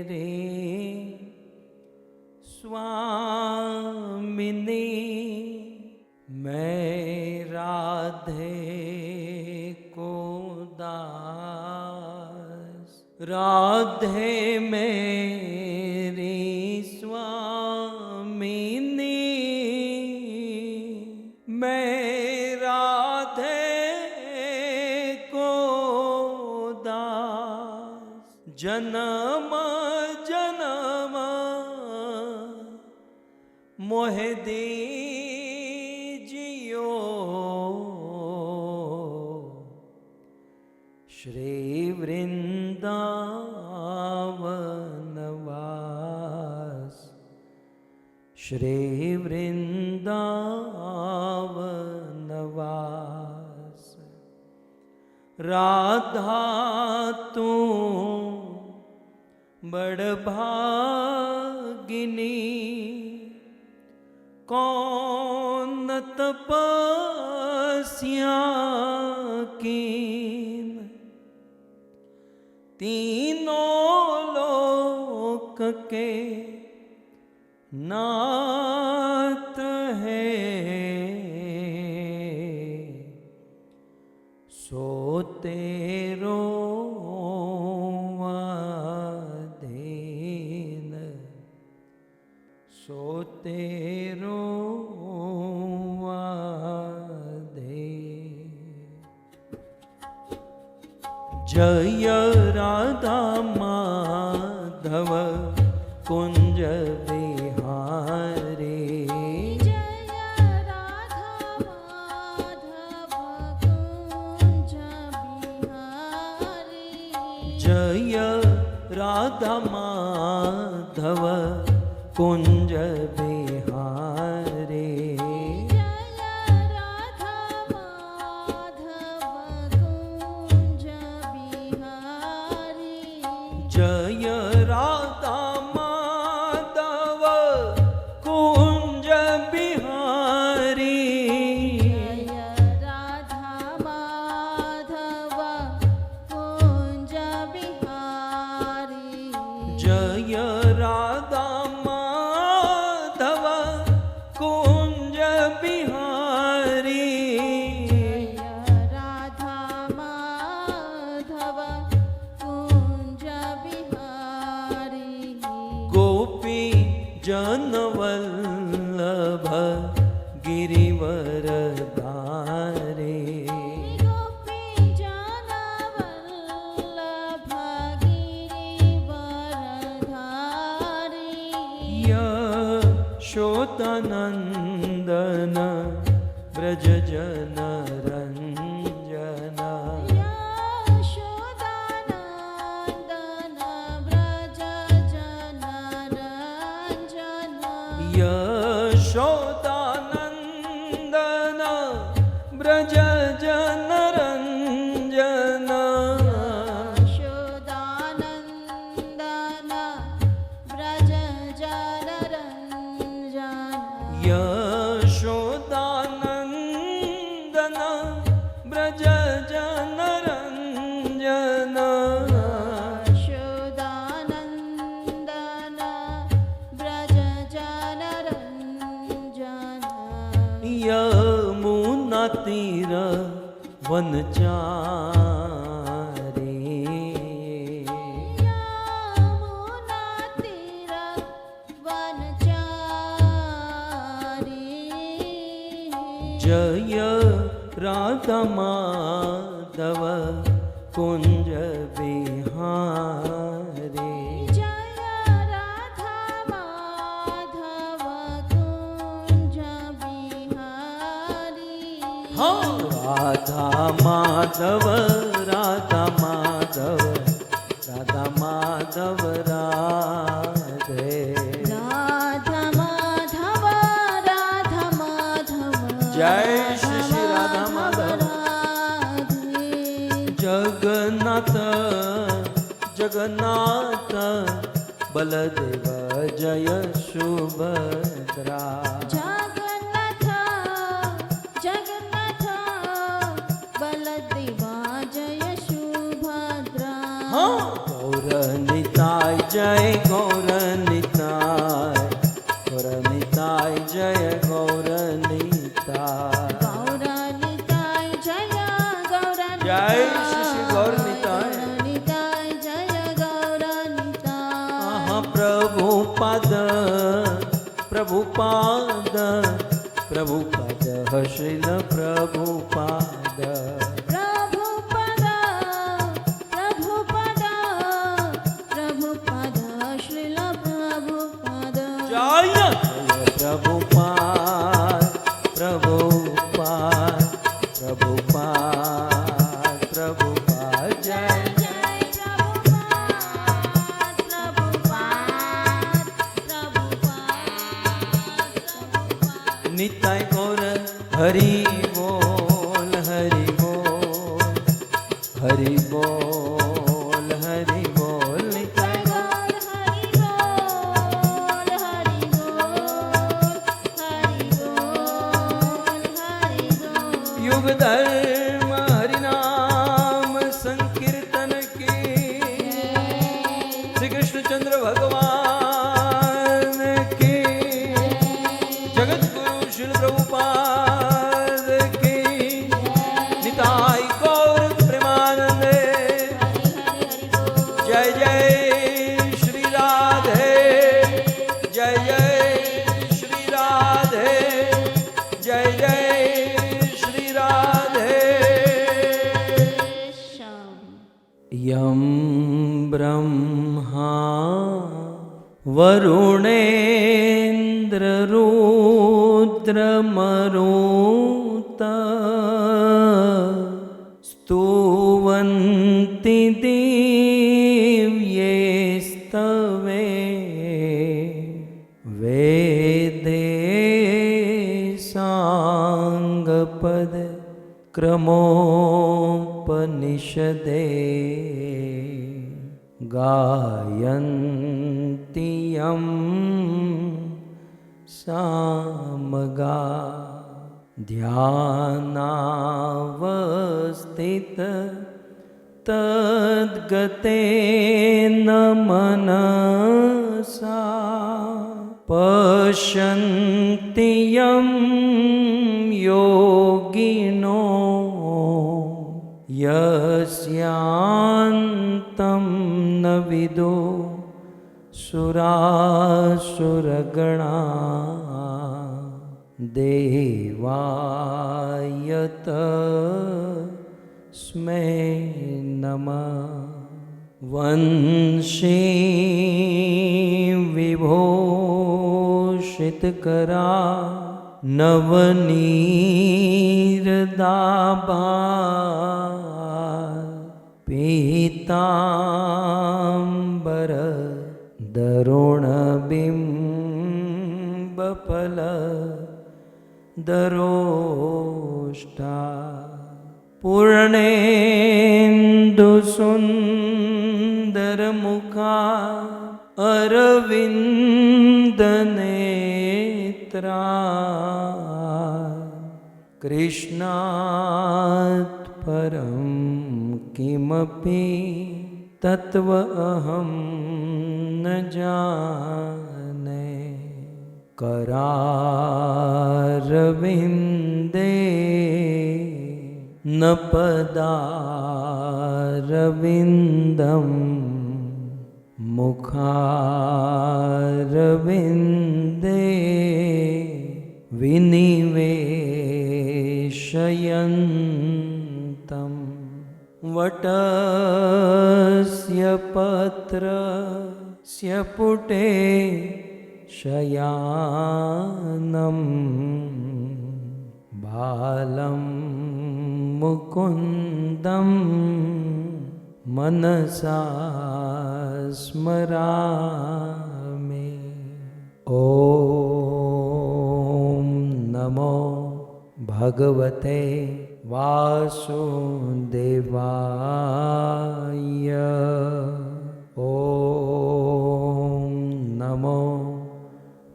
रे स्वामिनी मैं राधे को दास, राधे मेरी स्वामिनी मैं राधे को दास, जन्म जन्म मोह दीजियो श्री वृंदावन वास, श्री वृंदावन वास। राधा तू बड़ भागिनी, कौन तपस्या कीन, तीनों लोक के नाथ है, सो तेरो अधीन, सो तेरो अधीन। जय राधा माधव कुंज बिहारी, जय राधा माधव कुंज बिहारी, जय राधा माधव कुंज बिहारी, जय राधा माधव कुंज बिहारी, जय राधा माधव कुंज बिहारी, जय राधा माधव कुंज बिहारी। गोपी जन वल्लभ गिरिवर धारे, गोपी जन वल्लभ गिरिवर धारे, यशोदानंदन ब्रज जन रंजन, यशोदानंदन ब्रज जन रंजन, यशोदानंदन ब्रज जन रंजन, यशोदानंदन ब्रज जन रंजन, यशोदानंदन ब्रज जन रंजन, यशोदानंदन ब्रज जन रंजन। यमुना तीर वनचारी, यमुना तीर वनचारी, जय राधा माधव कुंज बिहारी, जय राधा माधव कुंज बिहारी। हाँ, राधा माधव राधा माधव राधा माधव राधे, राधा माधव राधा माधव, जय श्री श्री राधा माधव जगन्नाथ जगन्नाथ बलदेव जय सुभद्रा, जगन्नाथ जगन्नाथ बलदेव जय सुभद्रा, गौर जय गौरनिताय, गौरनिताय जय गौरनिताय, गौरनिताय जय गौरनिताय, जय श्री श्री गौरनिताय, गौरनिताय जय गौरनिताय। प्रभुपाद प्रभुपाद प्रभुपाद श्रील प्रभुपाद, प्रभुपद प्रभुपद प्रभुपद श्रील प्रभुपद। जय प्रभुपाद प्रभुपाद प्रभुपाद प्रभुपाद, जय जय प्रभुपाद प्रभुपाद प्रभुपाद। निताय गौर हरि बोल हरि बोल हरि बोल हरि बोल, निताय गौर हरि बोल हरि बोल हरि बोल हरि बोल। युग धर्म हरि नाम संकीर्तन की, श्री कृष्णचंद्र भगवान की, जगत गुरु श्रील प्रभुपाद की, निताय गौर प्रेमानंदे, जय जय श्री राधे, जय जय श्री राधे, जय जय श्री राधे। यं ब्रह्मा वरुणेन्द्ररुद्रमरुत स्तुवन्ति दिव्यैस्तवे, वेदे साङ्गपद क्रमोपनिषदे, गायन्ति यं सामगा, ध्यानावस्थित तद्गतेन मनसा, पश्यन्ति यं योगिनो यस्यान्तं न विदो सुरासुरगणा, देवाय तस्मै नमः। वंशी विभूषितकरा नवनीरदाभा, पीताम्बर दरुणबिम्बफल दरोष्टा, पूर्णेन्दुसुन्दरमुखा अरविन्दनेत्रा, कृष्णात् परं किमपि तत्त्वमहं न जाने, करारविन्दे न पदारविन्दं, मुखारविन्दे विनिवेशयन्तं, वटस्य पत्रस्य पुटे शयानं, बालं मुकुन्दं मनसा स्मरामि। ॐ नमो भगवते वासुदेवाय, ॐ नमो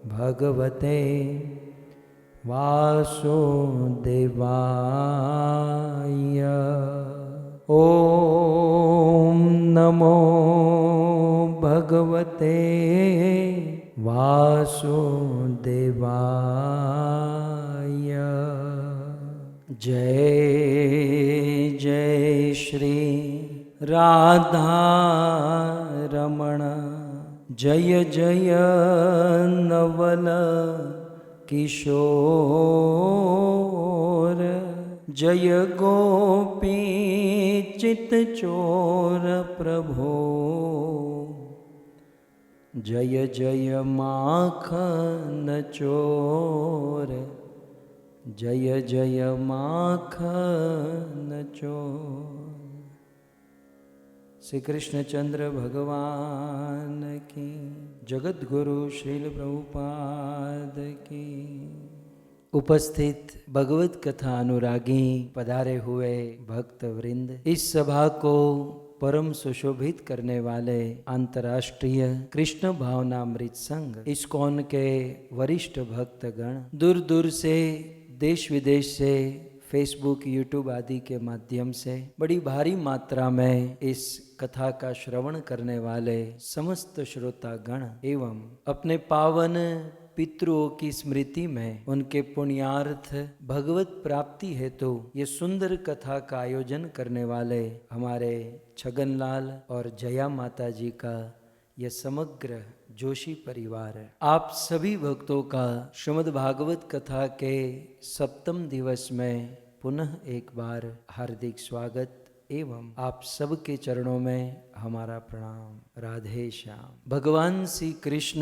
भगवते वासुदेवाय, ॐ नमो भगवते भगवते वासुदेवाय। जय जय श्री राधा रमण, जय जय नवल किशोर, जय गोपी चित चोर प्रभो, जय जय माखन चोर, जय जय माखन चोर। श्री कृष्णचंद्र भगवान की, जगत गुरु श्रील प्रभुपाद की। उपस्थित भगवत कथा अनुरागी पधारे हुए भक्त वृंद, इस सभा को परम सुशोभित करने वाले अंतर्राष्ट्रीय कृष्ण भावनामृत संघ इस्कॉन के वरिष्ठ भक्तगण, दूर दूर से देश विदेश से फेसबुक यूट्यूब आदि के माध्यम से बड़ी भारी मात्रा में इस कथा का श्रवण करने वाले समस्त श्रोतागण एवं अपने पावन पितरों की स्मृति में उनके पुण्यार्थ भगवत प्राप्ति हेतु ये सुंदर कथा का आयोजन करने वाले हमारे छगनलाल और जया माता जी का यह समग्र जोशी परिवार है। आप सभी भक्तों का श्रीमद् भागवत कथा के सप्तम दिवस में पुनः एक बार हार्दिक स्वागत एवं आप सबके चरणों में हमारा प्रणाम। राधे श्याम। भगवान श्री कृष्ण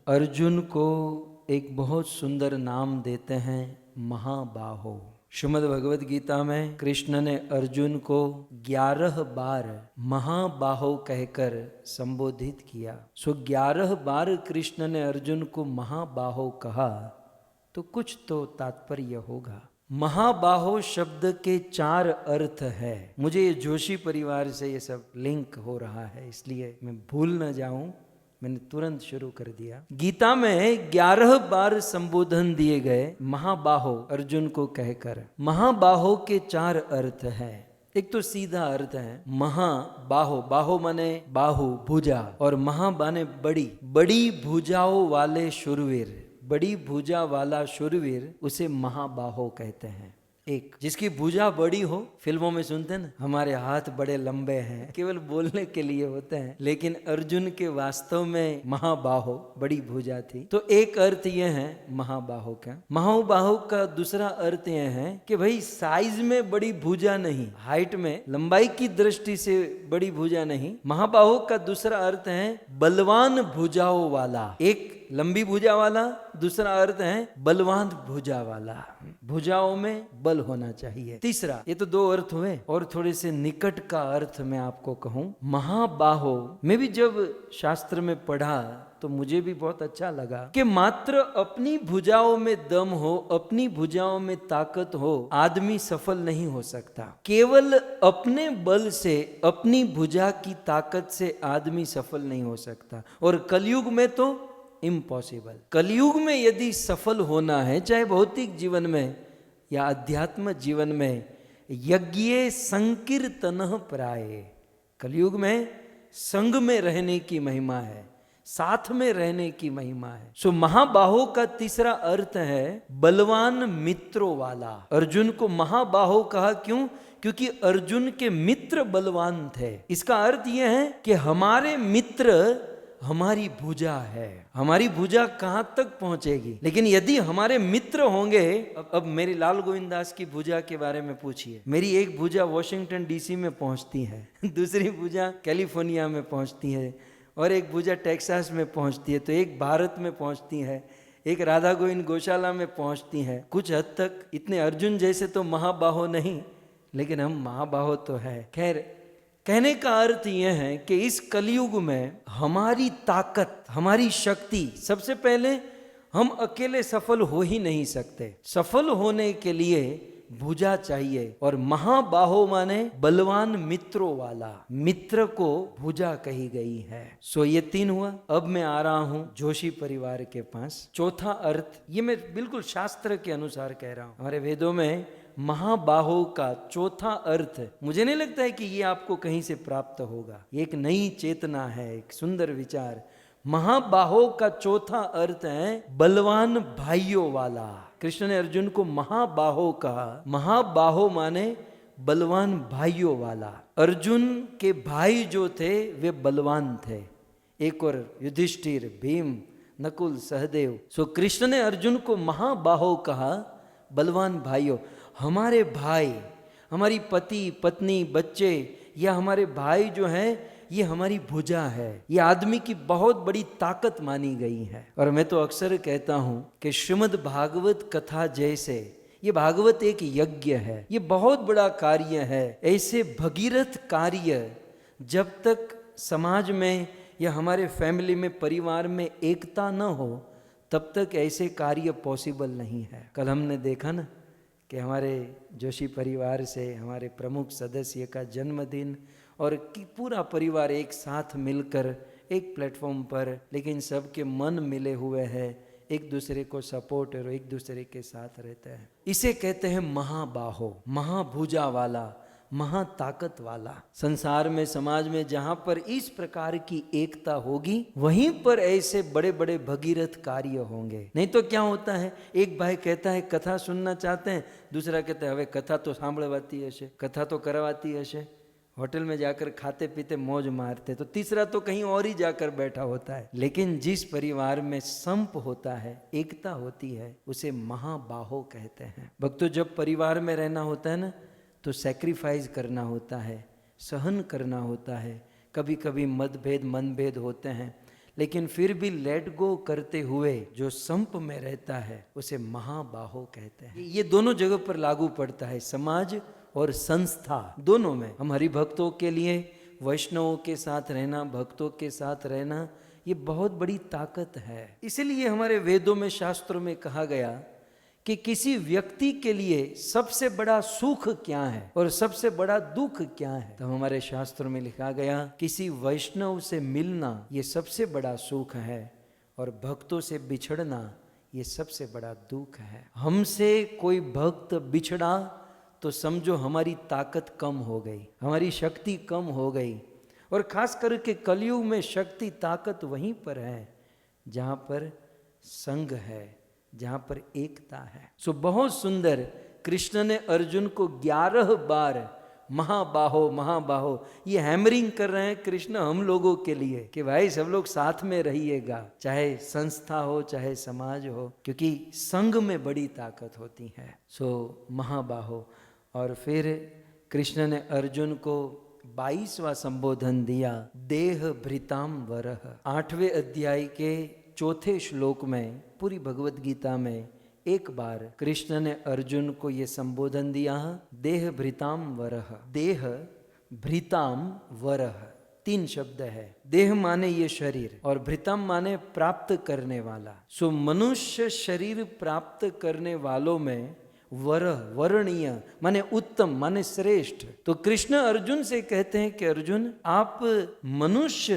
अर्जुन को एक बहुत सुंदर नाम देते हैं, महाबाहो। श्रीमद् भगवद गीता में कृष्ण ने अर्जुन को 11 बार महाबाहो कहकर संबोधित किया। 11 बार कृष्ण ने अर्जुन को महाबाहो कहा तो कुछ तो तात्पर्य होगा। महाबाहो शब्द के 4 अर्थ है। मुझे ये जोशी परिवार से ये सब लिंक हो रहा है, इसलिए मैं भूल न जाऊं, मैंने तुरंत शुरू कर दिया। गीता में 11 बार संबोधन दिए गए महाबाहो अर्जुन को कहकर। महाबाहो के 4 अर्थ हैं। एक तो सीधा अर्थ है महाबाहो, बाहो माने बाहु भुजा, और महा माने बड़ी, बड़ी भुजाओं वाले शूरवीर, बड़ी भुजा वाला शूरवीर उसे महाबाहो कहते हैं। एक जिसकी भुजा बड़ी हो, फिल्मों में सुनते हैं ना, हमारे हाथ बड़े लंबे हैं, केवल बोलने के लिए होते हैं, लेकिन अर्जुन के वास्तव में महाबाहो बड़ी भुजा थी। तो एक अर्थ यह है महाबाहो का। महाबाहो का दूसरा अर्थ यह है कि भाई साइज में बड़ी भुजा नहीं, हाइट में लंबाई की दृष्टि से बड़ी भुजा नहीं। महाबाहो का दूसरा अर्थ है बलवान भुजाओं वाला। एक लंबी भुजा वाला, दूसरा अर्थ है बलवान भुजा वाला, भुजाओं में बल होना चाहिए। तीसरा, ये तो 2 अर्थ हुए, और थोड़े से निकट का अर्थ मैं आपको कहूं। महाबाहो में भी जब शास्त्र में पढ़ा तो मुझे भी बहुत अच्छा लगा कि मात्र अपनी भुजाओं में दम हो, अपनी भुजाओं में ताकत हो, आदमी सफल नहीं हो सकता। केवल अपने बल से, अपनी भुजा की ताकत से आदमी सफल नहीं हो सकता। और कलयुग में तो इम्पॉसिबल। कलयुग में यदि सफल होना है, चाहे भौतिक जीवन में या अध्यात्म जीवन में, यज्ञ संकीर्तन प्राय। कलयुग में संग में रहने की महिमा है, साथ में रहने की महिमा है। सो महाबाहो का तीसरा अर्थ है बलवान मित्रों वाला। अर्जुन को महाबाहो कहा क्यों? क्योंकि अर्जुन के मित्र बलवान थे। इसका अर्थ यह है कि हमारे मित्र हमारी भुजा है। हमारी भुजा कहां तक पहुंचेगी, लेकिन यदि हमारे मित्र होंगे। अब मेरी लाल गोविंद दास की भुजा के बारे में पूछिए। मेरी एक भुजा वॉशिंगटन डीसी में पहुंचती है, दूसरी भुजा कैलिफोर्निया में पहुंचती है, और एक भुजा टेक्सास में पहुंचती है, तो एक भारत में पहुंचती है, एक राधा गोविंद गौशाला में पहुंचती है। कुछ हद तक इतने अर्जुन जैसे तो महाबाहो नहीं, लेकिन हम महाबाहो तो है। खैर, कहने का अर्थ यह है कि इस कलयुग में हमारी ताकत, हमारी शक्ति, सबसे पहले हम अकेले सफल हो ही नहीं सकते। सफल होने के लिए भुजा चाहिए, और महाबाहो माने बलवान मित्रों वाला। मित्र को भुजा कही गई है। सो ये 3 हुआ। अब मैं आ रहा हूं जोशी परिवार के पास। चौथा अर्थ, ये मैं बिल्कुल शास्त्र के अनुसार कह रहा हूं। हमारे वेदों में महाबाहो का चौथा अर्थ, मुझे नहीं लगता है कि ये आपको कहीं से प्राप्त होगा। ये एक नई चेतना है, एक सुंदर विचार। महाबाहो का चौथा अर्थ है बलवान भाइयों वाला। कृष्ण ने अर्जुन को महाबाहो कहा। महाबाहो माने बलवान भाइयों वाला। अर्जुन के भाई जो थे वे बलवान थे, एक और युधिष्ठिर, भीम, नकुल, सहदेव। सो कृष्ण ने अर्जुन को महाबाहो कहा, बलवान भाइयों। हमारे भाई, हमारी पति पत्नी बच्चे या हमारे भाई जो हैं, ये हमारी भुजा है। ये आदमी की बहुत बड़ी ताकत मानी गई है। और मैं तो अक्सर कहता हूं कि श्रीमद् भागवत कथा जैसे ये भागवत एक यज्ञ है, ये बहुत बड़ा कार्य है। ऐसे भगीरथ कार्य जब तक समाज में या हमारे फैमिली में, परिवार में एकता न हो, तब तक ऐसे कार्य पॉसिबल नहीं है। कल हमने देखा ना कि हमारे जोशी परिवार से हमारे प्रमुख सदस्य का जन्मदिन और कि पूरा परिवार एक साथ मिलकर एक प्लेटफॉर्म पर, लेकिन सबके मन मिले हुए हैं, एक दूसरे को सपोर्ट और एक दूसरे के साथ रहते हैं। इसे कहते हैं महाबाहो, महाभुजा वाला, महाताकत वाला। संसार में, समाज में जहां पर इस प्रकार की एकता होगी, वहीं पर ऐसे बड़े बड़े भगीरथ कार्य होंगे। नहीं तो क्या होता है, एक भाई कहता है कथा सुनना चाहते हैं, दूसरा कहता है हवे कथा तो सांभळवाती हशे, कथा तो करवाती हशे, होटल में जाकर खाते पीते मौज मारते, तो तीसरा तो कहीं और ही जाकर बैठा होता है। लेकिन जिस परिवार में संप होता है, एकता होती है, उसे महाबाहो कहते हैं। भक्तों, जब परिवार में रहना होता है ना, तो सैक्रिफाइस करना होता है, सहन करना होता है। कभी कभी मतभेद, मनभेद होते हैं, लेकिन फिर भी लेट गो करते हुए जो संप में रहता है, उसे महाबाहो कहते हैं। ये दोनों जगह पर लागू पड़ता है, समाज और संस्था दोनों में। हम हरिभक्तों के लिए वैष्णवों के साथ रहना, भक्तों के साथ रहना, ये बहुत बड़ी ताकत है। इसलिए हमारे वेदों में, शास्त्रों में कहा गया कि किसी व्यक्ति के लिए सबसे बड़ा सुख क्या है और सबसे बड़ा दुख क्या है। तो हमारे शास्त्रों में लिखा गया, किसी वैष्णव से मिलना ये सबसे बड़ा सुख है, और भक्तों से बिछड़ना ये सबसे बड़ा दुख है। हमसे कोई भक्त बिछड़ा तो समझो हमारी ताकत कम हो गई, हमारी शक्ति कम हो गई। और खास करके कलयुग में शक्ति, ताकत वहीं पर है जहाँ पर संग है, जहाँ पर एकता है। सो बहुत सुंदर, कृष्ण ने अर्जुन को 11 बार महाबाहो महाबाहो, ये हैमरिंग कर रहे हैं कृष्ण हम लोगों के लिए कि भाई सब लोग साथ में रहिएगा, चाहे संस्था हो चाहे समाज हो, क्योंकि संग में बड़ी ताकत होती है। सो महाबाहो। और फिर कृष्ण ने अर्जुन को 22वां संबोधन दिया, देह भृताम वरह। 8वें अध्याय के 4थे श्लोक में, पूरी भगवत गीता में एक बार कृष्ण ने अर्जुन को ये संबोधन दिया, देह भृताम वरह। देह भृताम वरह 3 शब्द है। देह माने ये शरीर, और भृताम माने प्राप्त करने वाला। सो मनुष्य शरीर प्राप्त करने वालों में वरह, वर्णीय माने उत्तम, माने श्रेष्ठ। तो कृष्ण अर्जुन से कहते हैं कि अर्जुन, आप मनुष्य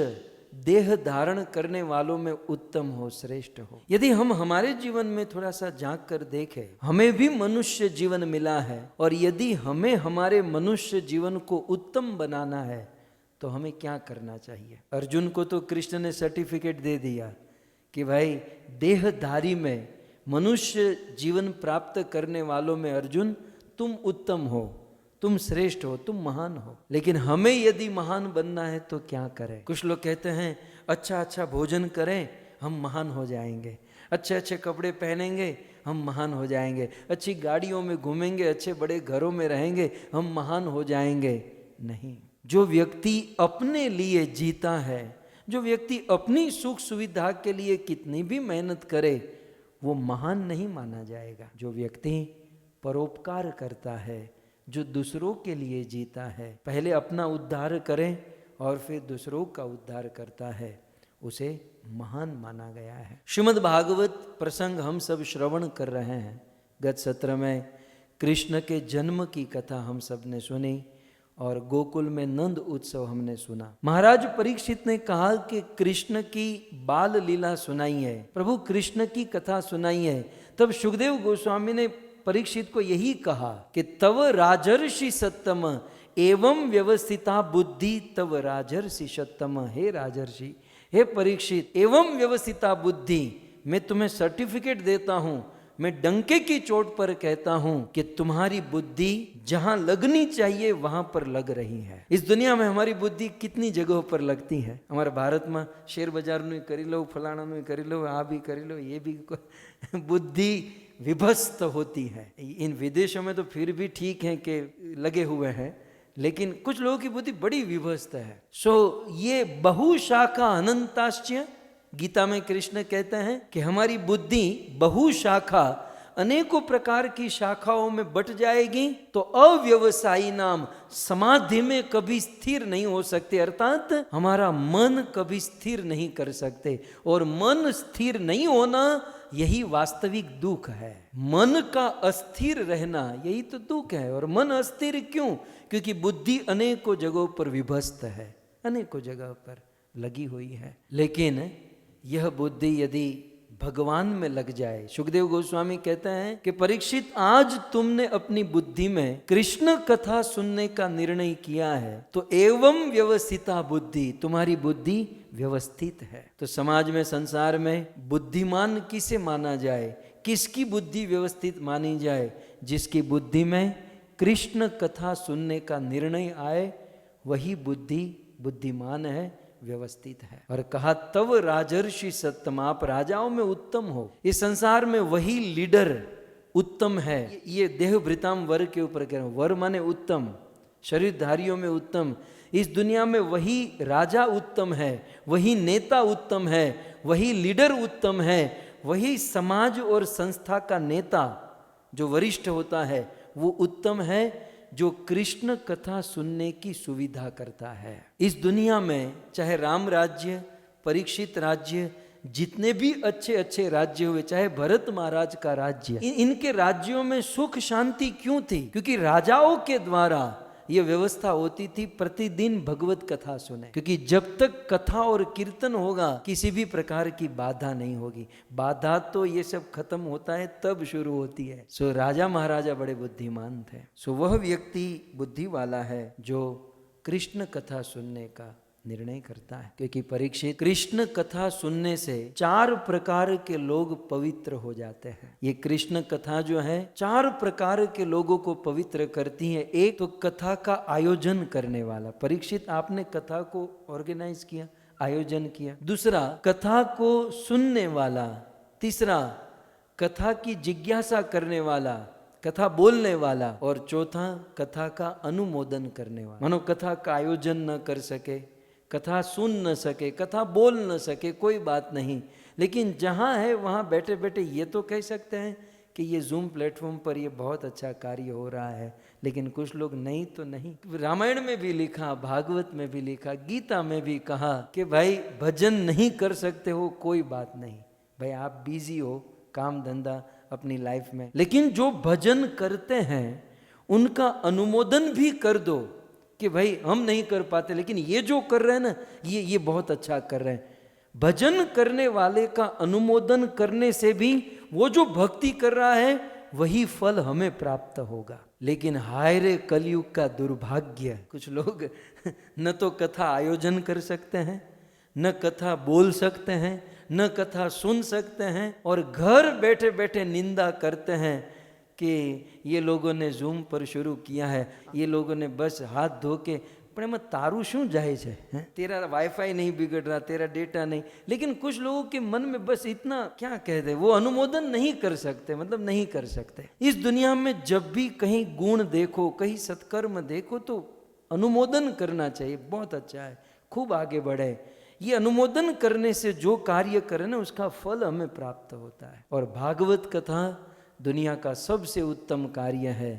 देह धारण करने वालों में उत्तम हो, श्रेष्ठ हो। यदि हम हमारे जीवन में थोड़ा सा झांक कर देखें, हमें भी मनुष्य जीवन मिला है, और यदि हमें हमारे मनुष्य जीवन को उत्तम बनाना है तो हमें क्या करना चाहिए। अर्जुन को तो कृष्ण ने सर्टिफिकेट दे दिया कि भाई देहधारी में, मनुष्य जीवन प्राप्त करने वालों में अर्जुन तुम उत्तम हो, तुम श्रेष्ठ हो, तुम महान हो। लेकिन हमें यदि महान बनना है तो क्या करें। कुछ लोग कहते हैं अच्छा अच्छा भोजन करें हम महान हो जाएंगे, अच्छे अच्छे कपड़े पहनेंगे हम महान हो जाएंगे, अच्छी गाड़ियों में घूमेंगे, अच्छे बड़े घरों में रहेंगे हम महान हो जाएंगे। नहीं, जो व्यक्ति अपने लिए जीता है, जो व्यक्ति अपनी सुख सुविधा के लिए कितनी भी मेहनत करे, वो महान नहीं माना जाएगा। जो व्यक्ति परोपकार करता है, जो दूसरों के लिए जीता है, पहले अपना उद्धार करें और फिर दूसरों का उद्धार करता है, उसे महान माना गया है। श्रीमद् भागवत प्रसंग हम सब श्रवण कर रहे हैं। गत सत्र में कृष्ण के जन्म की कथा हम सब ने सुनी, और गोकुल में नंद उत्सव हमने सुना। महाराज परीक्षित ने कहा कि कृष्ण की बाल लीला सुनाई है, प्रभु कृष्ण की कथा सुनाई है। तब सुखदेव गोस्वामी ने परीक्षित को यही कहा कि तव राजर्षि सत्तम एवं व्यवस्थिता बुद्धि तव राजर्षि सत्तम। हे राजर्षि, हे परीक्षित, एवं व्यवस्थिता बुद्धि, मैं तुम्हें सर्टिफिकेट देता हूं, मैं डंके की चोट पर कहता हूं कि तुम्हारी बुद्धि जहां लगनी चाहिए वहां पर लग रही है। इस दुनिया में हमारी बुद्धि कितनी जगहों पर लगती है। हमारे भारत में शेर बाजार नु करी लो, फलाना नु करी लो, आ भी करी लो, ये भी बुद्धि विभस्त होती है। इन विदेशों में तो फिर भी ठीक है कि लगे हुए हैं, लेकिन कुछ लोगों की बुद्धि बड़ी विभस्त है। ये बहुशाखा अनंताश्च, गीता में कृष्ण कहते हैं कि हमारी बुद्धि बहुशाखा अनेकों प्रकार की शाखाओं में बट जाएगी तो अव्यवसायी नाम समाधि में कभी स्थिर नहीं हो सकते, अर्थात हमारा मन कभी स्थिर नहीं कर सकते। और मन स्थिर नहीं होना यही वास्तविक दुख है। मन का अस्थिर रहना यही तो दुख है। और मन अस्थिर क्यों? क्योंकि बुद्धि अनेकों जगहों पर विभस्त है, अनेकों जगह पर लगी हुई है। लेकिन यह बुद्धि यदि भगवान में लग जाए, सुखदेव गोस्वामी कहते हैं कि परीक्षित, आज तुमने अपनी बुद्धि में कृष्ण कथा सुनने का निर्णय किया है तो एवं व्यवस्थिता बुद्धि, तुम्हारी बुद्धि व्यवस्थित है। तो समाज में, संसार में बुद्धिमान किसे माना जाए? किसकी बुद्धि व्यवस्थित मानी जाए? जिसकी बुद्धि में कृष्ण कथा सुनने का निर्णय आए, वही बुद्धि बुद्धिमान है, व्यवस्थित है। और कहा तव राजर्षि सत्तम, आप राजाओं में उत्तम हो। इस संसार में वही लीडर उत्तम है। ये देह भृताम वर के ऊपर कह रहा हूं। वर माने उत्तम, शरीरधारियों में उत्तम। इस दुनिया में वही राजा उत्तम है, वही नेता उत्तम है, वही लीडर उत्तम है, वही समाज और संस्था का नेता जो वरिष्ठ होता है वो उत्तम है, जो कृष्ण कथा सुनने की सुविधा करता है। इस दुनिया में चाहे राम राज्य, परीक्षित राज्य, जितने भी अच्छे अच्छे राज्य हुए, चाहे भरत महाराज का राज्य, इनके राज्यों में सुख शांति क्यों थी? क्योंकि राजाओं के द्वारा ये व्यवस्था होती थी प्रतिदिन भगवत कथा सुने। क्योंकि जब तक कथा और कीर्तन होगा किसी भी प्रकार की बाधा नहीं होगी। बाधा तो ये सब खत्म होता है तब शुरू होती है। सो राजा महाराजा बड़े बुद्धिमान थे। सो वह व्यक्ति बुद्धि वाला है जो कृष्ण कथा सुनने का निर्णय करता है। क्योंकि परीक्षित, कृष्ण कथा सुनने से 4 प्रकार के लोग पवित्र हो जाते हैं। ये कृष्ण कथा जो है 4 प्रकार के लोगों को पवित्र करती है। एक तो कथा का आयोजन करने वाला। परीक्षित, आपने कथा को ऑर्गेनाइज किया, आयोजन किया। दूसरा, कथा को सुनने वाला। तीसरा, कथा की जिज्ञासा करने वाला, कथा बोलने वाला। और चौथा, कथा का अनुमोदन करने वाला। मानो कथा का आयोजन न कर सके, कथा सुन न सके, कथा बोल न सके, कोई बात नहीं, लेकिन जहाँ है वहाँ बैठे बैठे ये तो कह सकते हैं कि ये जूम प्लेटफॉर्म पर ये बहुत अच्छा कार्य हो रहा है। लेकिन कुछ लोग नहीं तो नहीं। रामायण में भी लिखा, भागवत में भी लिखा, गीता में भी कहा कि भाई भजन नहीं कर सकते हो कोई बात नहीं, भाई आप बिजी हो काम धंधा अपनी लाइफ में, लेकिन जो भजन करते हैं उनका अनुमोदन भी कर दो कि भाई हम नहीं कर पाते, लेकिन ये जो कर रहे हैं ना ये बहुत अच्छा कर रहे हैं। भजन करने वाले का अनुमोदन करने से भी वो जो भक्ति कर रहा है वही फल हमें प्राप्त होगा। लेकिन हाय रे कलयुग का दुर्भाग्य, कुछ लोग न तो कथा आयोजन कर सकते हैं, न कथा बोल सकते हैं, न कथा सुन सकते हैं, और घर बैठे बैठे निंदा करते हैं कि ये लोगों ने जूम पर शुरू किया है, ये लोगों ने बस हाथ धो के, પણ એમાં તારું શું જાય છે? तेरा वाईफाई नहीं बिगड़ रहा, तेरा डेटा नहीं। लेकिन कुछ लोगों के मन में बस इतना क्या कह दे, वो अनुमोदन नहीं कर सकते, मतलब नहीं कर सकते। इस दुनिया में जब भी कहीं गुण देखो, कहीं सत्कर्म देखो तो अनुमोदन करना चाहिए। बहुत अच्छा है, खूब आगे बढ़े। ये अनुमोदन करने से जो कार्य करे ना उसका फल हमें प्राप्त होता है। और भागवत कथा दुनिया का सबसे उत्तम कार्य है।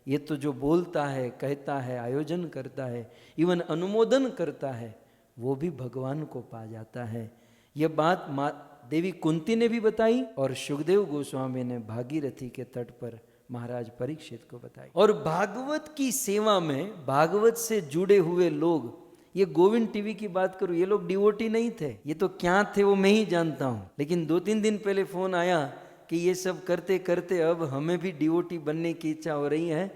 ये तो जो बोलता है, कहता है, आयोजन करता है, इवन अनुमोदन करता है, वो भी भगवान को पा जाता है। यह बात देवी कुंती ने भी बताई और सुखदेव गोस्वामी ने भागीरथी के तट पर महाराज परीक्षित को बताई। और भागवत की सेवा में भागवत से जुड़े हुए लोग, ये गोविंद टीवी की बात करूं, ये लोग डिवोटी नहीं थे, ये तो क्या थे वो मैं ही जानता हूं। लेकिन 2-3 दिन पहले फोन आया कि ये सब करते करते अब हमें भी डिवोटी बनने की इच्छा हो रही है,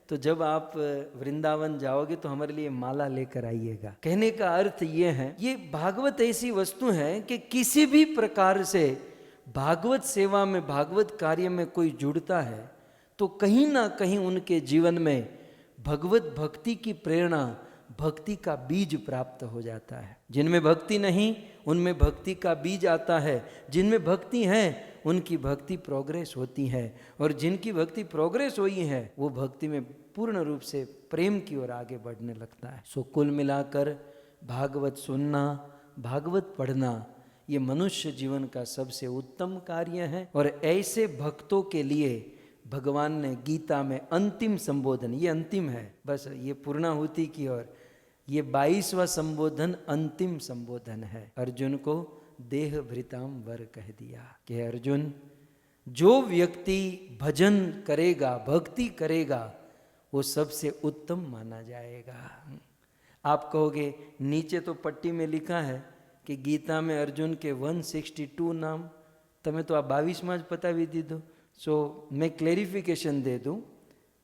तो जब आप वृंदावन जाओगे तो हमारे लिए माला लेकर आइएगा। कहने का अर्थ ये है, ये भागवत ऐसी वस्तु है कि किसी भी प्रकार से भागवत सेवा में, भागवत कार्य में कोई जुड़ता है तो कहीं ना कहीं उनके जीवन में भगवत भक्ति की प्रेरणा, भक्ति का बीज प्राप्त हो जाता है। जिनमें भक्ति नहीं उनमें भक्ति का बीज आता है, जिनमें भक्ति है उनकी भक्ति प्रोग्रेस होती है, और जिनकी भक्ति प्रोग्रेस हुई है वो भक्ति में पूर्ण रूप से प्रेम की ओर आगे बढ़ने लगता है। सो कुल मिलाकर भागवत सुनना, भागवत पढ़ना ये मनुष्य जीवन का सबसे उत्तम कार्य है। और ऐसे भक्तों के लिए भगवान ने गीता में अंतिम संबोधन, ये अंतिम है, बस ये पूर्णाहुति की ओर, ये 22वां संबोधन अंतिम संबोधन है। अर्जुन को देह भृताम वर कह दिया कि अर्जुन, जो व्यक्ति भजन करेगा, भक्ति करेगा, वो सबसे उत्तम माना जाएगा। आप कहोगे नीचे तो पट्टी में लिखा है कि गीता में अर्जुन के 162 नाम, तमें तो आ 22 જ પતાવી દીધું। सो मैं क्लेरिफिकेशन दे दूं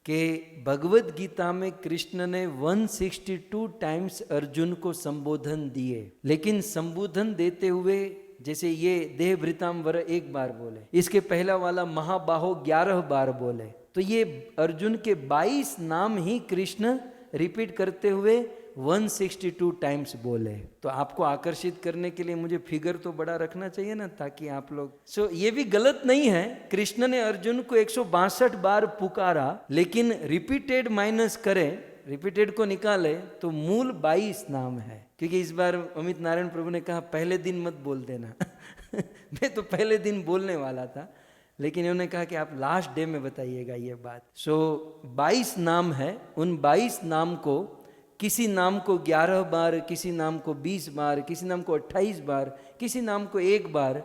कि भगवत गीता में कृष्ण ने 162 टाइम्स अर्जुन को संबोधन दिए, लेकिन संबोधन देते हुए जैसे ये देह भृताम वर 1 बार बोले, इसके पहला वाला महाबाहो 11 बार बोले, तो ये अर्जुन के 22 नाम ही कृष्ण रिपीट करते हुए 162 टाइम्स बोले। तो आपको आकर्षित करने के लिए मुझे फिगर तो बड़ा रखना चाहिए ना, ताकि आप लोग ये भी गलत नहीं है। कृष्ण ने अर्जुन को 162 बार पुकारा, लेकिन रिपीटेड माइनस करें, रिपीटेड को निकाले तो मूल 22 नाम है। क्योंकि इस बार अमित नारायण प्रभु ने कहा पहले दिन मत बोल देना मैं तो पहले दिन बोलने वाला था, लेकिन उन्होंने कहा कि आप लास्ट डे में बताइएगा ये बात। 22 नाम है, उन 22 नाम को, किसी नाम को 11 बार, किसी नाम को 20 बार, किसी नाम को 28 बार, किसी नाम को 1 बार,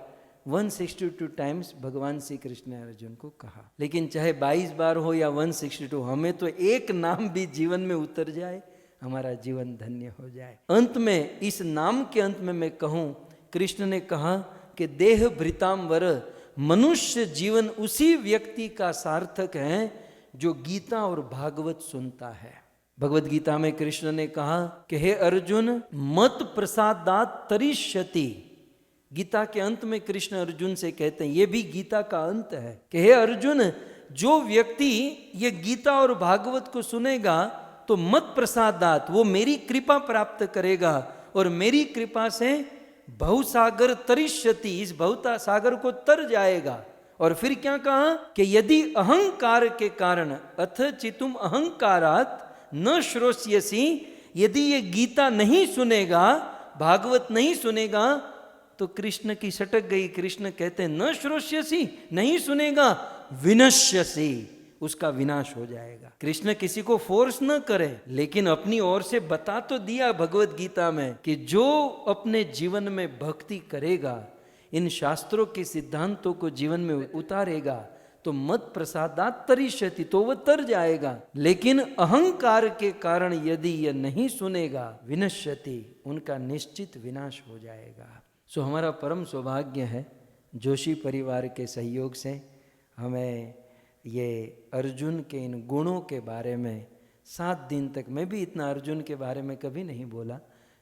162 टाइम्स भगवान श्री कृष्ण ने अर्जुन को कहा। लेकिन चाहे 22 बार हो या 162, हमें तो एक नाम भी जीवन में उतर जाए, हमारा जीवन धन्य हो जाए। अंत में, इस नाम के अंत में मैं कहूं, कृष्ण ने कहा कि देह भृताम वर, मनुष्य जीवन उसी व्यक्ति का सार्थक है जो गीता और भागवत सुनता है। भगवत गीता में कृष्ण ने कहा कि हे अर्जुन, मत प्रसादात तरिष्यति। गीता के अंत में कृष्ण अर्जुन से कहते हैं, ये भी गीता का अंत है, कि हे अर्जुन, जो व्यक्ति ये गीता और भागवत को सुनेगा तो मत प्रसादात, वो मेरी कृपा प्राप्त करेगा, और मेरी कृपा से बहुसागर तरिष्यति, इस बहुता सागर को तर जाएगा। और फिर क्या कहा कि यदि अहंकार के कारण, अथ चितुम अहंकारात न श्रोष्यसि, यदि ये गीता नहीं सुनेगा, भागवत नहीं सुनेगा, तो कृष्ण की सटक गई। कृष्ण कहते हैं न श्रोष्यसि, नहीं सुनेगा, विनश्यसि, उसका विनाश हो जाएगा। कृष्ण किसी को फोर्स न करे, लेकिन अपनी ओर से बता तो दिया भगवत गीता में कि जो अपने जीवन में भक्ति करेगा, इन शास्त्रों के सिद्धांतों को जीवन में उतारेगा, तो मत प्रसादात तरिष्यति, तो वह तर जाएगा। लेकिन अहंकार के कारण यदि यह नहीं सुनेगा, विनश्यति, उनका निश्चित विनाश हो जाएगा। सो हमारा परम सौभाग्य है, जोशी परिवार के सहयोग से हमें ये अर्जुन के इन गुणों के बारे में 7 दिन तक, मैं भी इतना अर्जुन के बारे में कभी नहीं बोला,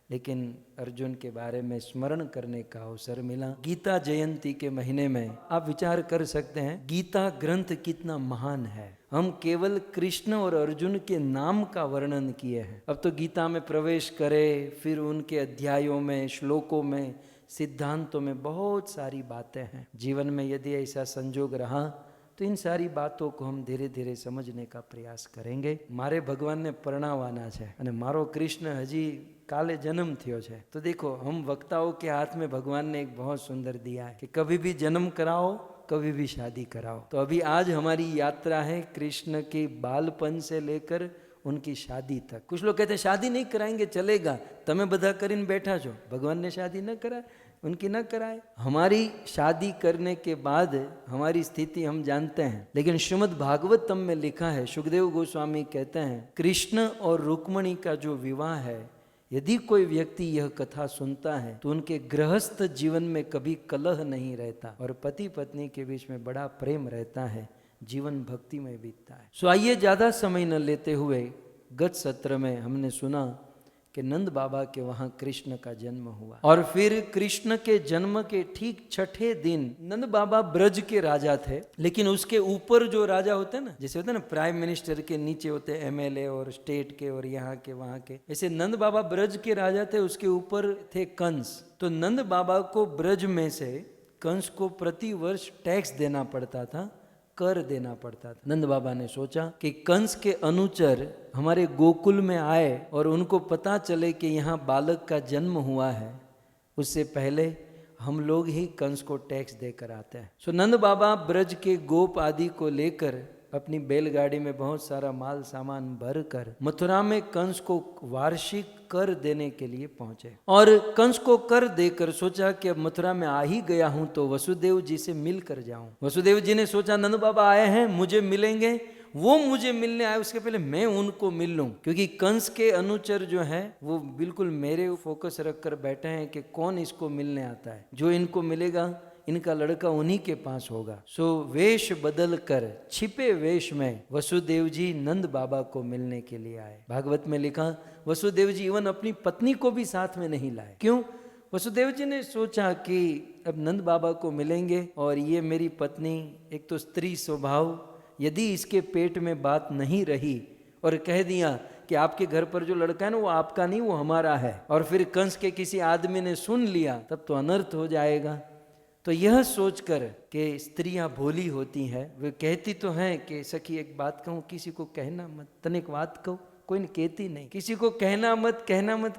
लेकिन अर्जुन के बारे में स्मरण करने का अवसर मिला। गीता जयंती के महीने में आप विचार कर सकते हैं गीता ग्रंथ कितना महान है। हम केवल कृष्ण और अर्जुन के नाम का वर्णन किए हैं। अब तो गीता में प्रवेश करें, फिर उनके अध्यायों में, श्लोकों में, सिद्धांतों में बहुत सारी बातें हैं। जीवन में यदि ऐसा संजोग रहा तो इन सारी बातों को हम धीरे धीरे समझने का प्रयास करेंगे। मारे भगवान ने परणावाना છે અને મારો કૃષ્ણ હજી काले जन्म थयो છે। तो देखो, हम वक्ताओं के हाथ में भगवान ने एक बहुत सुंदर दिया है कि कभी भी जन्म कराओ, कभी भी शादी कराओ। तो अभी आज हमारी यात्रा है कृष्ण के बालपन से लेकर उनकी शादी तक। कुछ लोग कहते हैं शादी नहीं कराएंगे चलेगा, तमे बधा करीने बैठा छो, भगवान ने शादी न कराए, उनकी न कराए। हमारी शादी करने के बाद हमारी स्थिति हम जानते हैं, लेकिन श्रीमद् भागवतम में लिखा है, सुखदेव गोस्वामी कहते हैं, कृष्ण और रुक्मणी का जो विवाह है यदि कोई व्यक्ति यह कथा सुनता है तो उनके गृहस्थ जीवन में कभी कलह नहीं रहता और पति पत्नी के बीच में बड़ा प्रेम रहता है, जीवन भक्ति में बीतता है। सो आइए ज्यादा समय न लेते हुए, गत सत्र में हमने सुना कि नंद बाबा के वहां कृष्ण का जन्म हुआ और फिर कृष्ण के जन्म के ठीक छठे दिन नंद बाबा ब्रज के राजा थे, लेकिन उसके ऊपर जो राजा होते हैं ना, जैसे होते हैं ना प्राइम मिनिस्टर के नीचे होते हैं एमएलए और स्टेट के और यहाँ के वहां के, ऐसे नंद बाबा ब्रज के राजा थे, उसके ऊपर थे कंस। तो नंद बाबा को ब्रज में से कंस को प्रति वर्ष टैक्स देना पड़ता था, कर देना पड़ता था। नंद बाबा ने सोचा कि कंस के अनुचर हमारे गोकुल में आए और उनको पता चले कि यहाँ बालक का जन्म हुआ है, उससे पहले हम लोग ही कंस को टैक्स देकर आते हैं। सो नंद बाबा ब्रज के गोप आदि को लेकर अपनी बैलगाड़ी में बहुत सारा माल सामान भरकर मथुरा में कंस को वार्षिक कर देने के लिए पहुंचे और कंस को कर देकर सोचा कि अब मथुरा में आ ही गया हूं तो वसुदेव जी से मिल कर जाऊं। वसुदेव जी ने सोचा नंद बाबा आए हैं, मुझे मिलेंगे, वो मुझे मिलने आए, उसके पहले मैं उनको मिल लूं, क्योंकि कंस के अनुचर जो है वो बिल्कुल मेरे फोकस रख कर बैठे हैं कि कौन इसको मिलने आता है, जो इनको मिलेगा इनका लड़का उन्हीं के पास होगा। सो वेश बदल कर छिपे वेश में वसुदेव जी नंद बाबा को मिलने के लिए आए। भागवत में लिखा वसुदेव जी इवन अपनी पत्नी को भी साथ में नहीं लाए। क्यों? वसुदेव जी ने सोचा कि अब नंद बाबा को मिलेंगे और ये मेरी पत्नी एक तो स्त्री स्वभाव, यदि इसके पेट में बात नहीं रही और कह दिया कि आपके घर पर जो लड़का है ना वो आपका नहीं, वो हमारा है, और फिर कंस के किसी आदमी ने सुन लिया, तब तो अनर्थ हो जाएगा। तो यह सोचकर कि स्त्रियां भोली होती हैं, वे कहती तो हैं कि सखी एक बात कहूँ, किसी को कहना मत, तनिक बात कहूँ, कोई कहती नहीं, किसी को कहना मत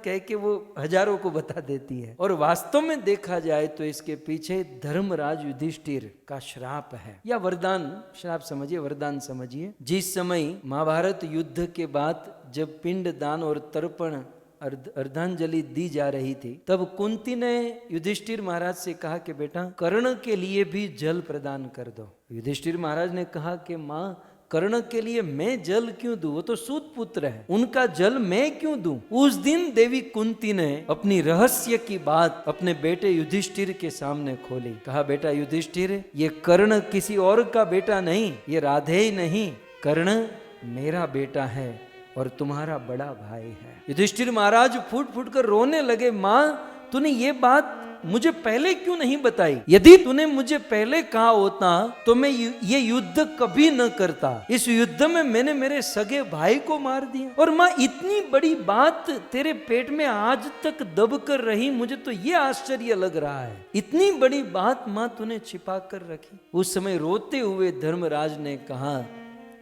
कह के वो हजारों को बता देती है। और वास्तव में देखा जाए तो इसके पीछे धर्मराज युधिष्ठिर का श्राप है या वरदान, श्राप समझिए, वरदान समझिए। जिस समय महाभारत युद्ध के बाद जब पिंड दान और तर्पण अर्धांजलि दी जा रही थी, तब कुंती ने युधिष्ठिर महाराज से कहा कि बेटा कर्ण के लिए भी जल प्रदान कर दो। युधिष्ठिर महाराज ने कहा कि माँ कर्ण के लिए मैं जल क्यों दूं, वो तो सूत पुत्र है, उनका जल मैं क्यों दूं। उस दिन देवी कुंती ने अपनी रहस्य की बात अपने बेटे युधिष्ठिर के सामने खोली। कहा बेटा युधिष्ठिर, ये कर्ण किसी और का बेटा नहीं, ये राधे ही नहीं, कर्ण मेरा बेटा है और तुम्हारा बड़ा भाई है। युधिष्ठिर महाराज फूट फूट कर रोने लगे, माँ तूने ये बात मुझे पहले क्यों नहीं बताई? यदि तूने मुझे पहले कहा होता तो मैं ये युद्ध कभी न करता। इस युद्ध में मैंने मेरे सगे भाई को मार दिया, और माँ इतनी बड़ी बात तेरे पेट में आज तक दब कर रही, मुझे तो ये आश्चर्य लग रहा है, इतनी बड़ी बात माँ तूने छिपा कर रखी। उस समय रोते हुए धर्मराज ने कहा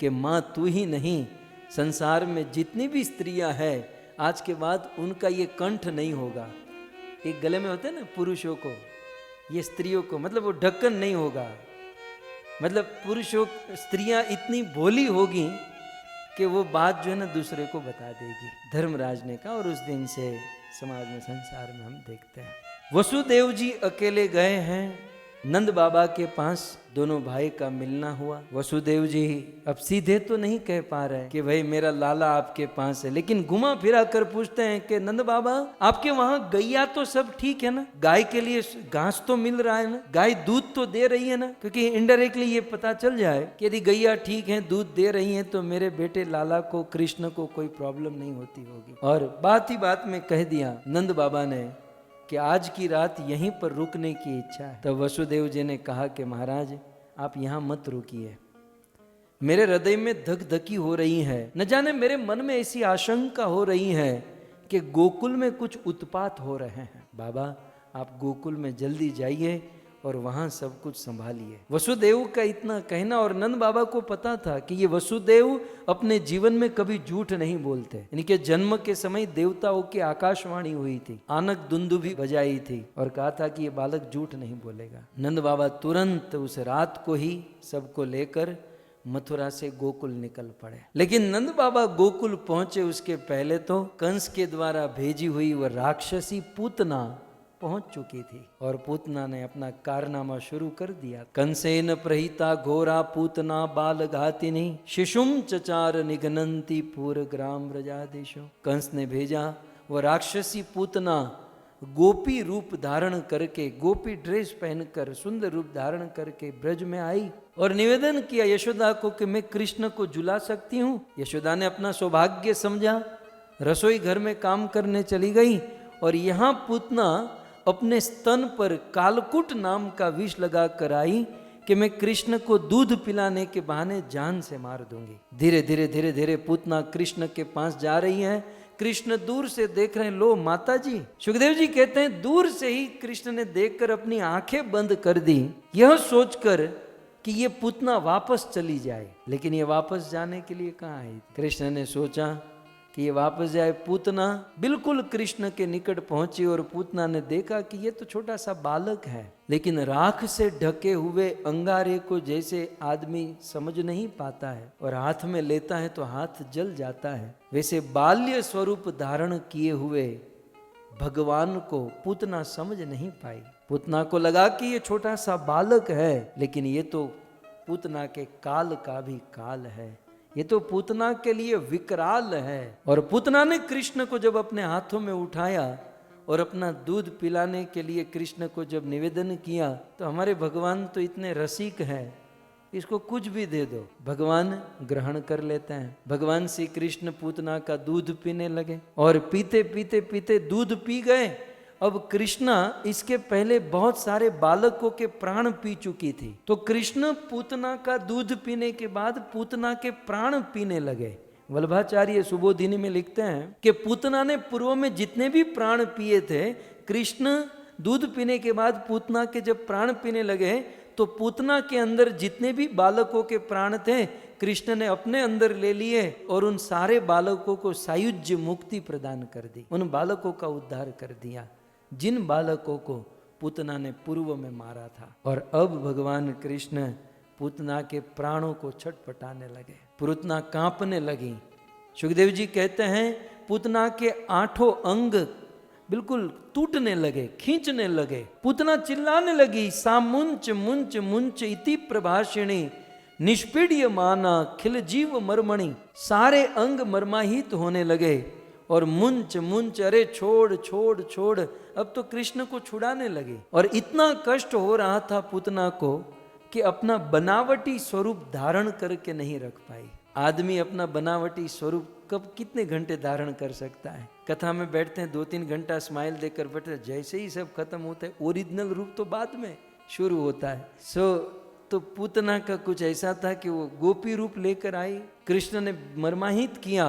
कि माँ तू ही नहीं, संसार में जितनी भी स्त्रियां हैं आज के बाद उनका ये कंठ नहीं होगा। एक गले में होते हैं ना पुरुषों को, ये स्त्रियों को, मतलब वो ढक्कन नहीं होगा, मतलब पुरुषों स्त्रियां इतनी भोली होगी कि वो बात जो है ना दूसरे को बता देगी, धर्मराज ने कहा। और उस दिन से समाज में, संसार में हम देखते हैं वसुदेव जी अकेले गए हैं नंद बाबा के पास, दोनों भाई का मिलना हुआ। वसुदेव जी अब सीधे तो नहीं कह पा रहे कि भाई मेरा लाला आपके पास है, लेकिन घुमा फिरा कर पूछते हैं कि नंद बाबा आपके वहां गैया तो सब ठीक है ना, गाय के लिए घास तो मिल रहा है ना, गाय दूध तो दे रही है ना, क्योंकि इनडायरेक्टली ये पता चल जाए कि यदि गैया ठीक है, दूध दे रही है, तो मेरे बेटे लाला को, कृष्ण को कोई प्रॉब्लम नहीं होती होगी। और बात ही बात में कह दिया नंद बाबा ने कि आज की रात यहीं पर रुकने की इच्छा है। तब वसुदेव जी ने कहा कि महाराज आप यहाँ मत रुकिए, मेरे हृदय में धक धकी हो रही है, न जाने मेरे मन में ऐसी आशंका हो रही है कि गोकुल में कुछ उत्पात हो रहे हैं। बाबा आप गोकुल में जल्दी जाइए और वहां सब कुछ संभालिए। वसुदेव का इतना कहना, और नंद बाबा को पता था कि ये वसुदेव अपने जीवन में कभी झूठ नहीं बोलते। इनके जन्म के समय देवताओं की आकाशवाणी हुई थी, आनक दुंदुभी बजाई थी और कहा था कि ये बालक झूठ नहीं बोलेगा। नंद बाबा तुरंत उस रात को ही सबको लेकर मथुरा से गोकुल निकल पड़े। लेकिन नंद बाबा गोकुल पहुंचे उसके पहले तो कंस के द्वारा भेजी हुई वह राक्षसी पूतना पहुंच चुकी थी, और पूतना ने अपना कारनामा शुरू कर दिया। कंसेन प्रहिता घोरा पूतना बाल घातिनी शिशुम चचार निघनंती पूर ग्राम ब्रजादेशो। कंस ने भेजा वो राक्षसी पूतना गोपी रूप धारण करके, गोपी ड्रेस पहनकर, सुंदर रूप धारण करके ब्रज में आई और निवेदन किया यशोदा को कि मैं कृष्ण को झुला सकती हूँ। यशोदा ने अपना सौभाग्य समझा, रसोई घर में काम करने चली गई और यहाँ पूतना अपने स्तन पर कालकुट नाम का विष लगा कर आई कि मैं कृष्ण को दूध पिलाने के बहाने जान से मार दूंगी। धीरे धीरे धीरे धीरे पूतना कृष्ण के पास जा रही है। कृष्ण दूर से देख रहे हैं, लो माता जी। सुखदेव जी कहते हैं दूर से ही कृष्ण ने देखकर अपनी आंखें बंद कर दी, यह सोचकर कि ये पूतना वापस चली जाए। लेकिन ये वापस जाने के लिए कहाँ आई? कृष्ण ने सोचा कि ये वापस जाए। पूतना बिल्कुल कृष्ण के निकट पहुंची और पूतना ने देखा कि ये तो छोटा सा बालक है, लेकिन राख से ढके हुए अंगारे को जैसे आदमी समझ नहीं पाता है और हाथ में लेता है तो हाथ जल जाता है, वैसे बाल्य स्वरूप धारण किए हुए भगवान को पूतना समझ नहीं पाई। पूतना को लगा कि ये छोटा सा बालक है, लेकिन ये तो पूतना के काल का भी काल है, ये तो पूतना के लिए विकराल है। और पूतना ने कृष्ण को जब अपने हाथों में उठाया और अपना दूध पिलाने के लिए कृष्ण को जब निवेदन किया, तो हमारे भगवान तो इतने रसिक हैं, इसको कुछ भी दे दो भगवान ग्रहण कर लेते हैं। भगवान श्री कृष्ण पूतना का दूध पीने लगे और पीते पीते पीते दूध पी गए। अब कृष्णा इसके पहले बहुत सारे बालकों के प्राण पी चुकी थी, तो कृष्ण पूतना का दूध पीने के बाद पूतना के प्राण पीने लगे। वल्लभाचार्य सुबोधिनी में लिखते हैं कि पूतना ने पूर्व में जितने भी प्राण पिए थे, कृष्ण दूध पीने के बाद पूतना के जब प्राण पीने लगे तो पूतना के अंदर जितने भी बालकों के प्राण थे कृष्ण ने अपने अंदर ले लिए और उन सारे बालकों को सायुज्य मुक्ति प्रदान कर दी, उन बालकों का उद्धार कर दिया जिन बालकों को पूतना ने पूर्व में मारा था। और अब भगवान कृष्ण पूतना के प्राणों को छटपटाने लगे, पूतना कांपने लगी। सुखदेव जी कहते हैं पूतना के 8 अंग बिल्कुल टूटने लगे, खींचने लगे। पूतना चिल्लाने लगी, सा मुंच मुंच मुंच इति प्रभाषिणी निष्पीड्य माना खिल जीव मर्मणि। सारे अंग मर्माहित होने लगे और मुंच मुंच, अरे छोड़ छोड़ छोड़, अब तो कृष्ण को छुड़ाने लगे। और इतना कष्ट हो रहा था पूतना को कि अपना बनावटी स्वरूप धारण करके नहीं रख पाई। आदमी अपना बनावटी स्वरूप कब कितने घंटे धारण कर सकता है? कथा में बैठते हैं 2-3 घंटा स्माइल देकर बैठे, जैसे ही सब खत्म होता है ओरिजिनल रूप तो बाद में शुरू होता है। तो पूतना का कुछ ऐसा था कि वो गोपी रूप लेकर आई, कृष्ण ने मर्माहित किया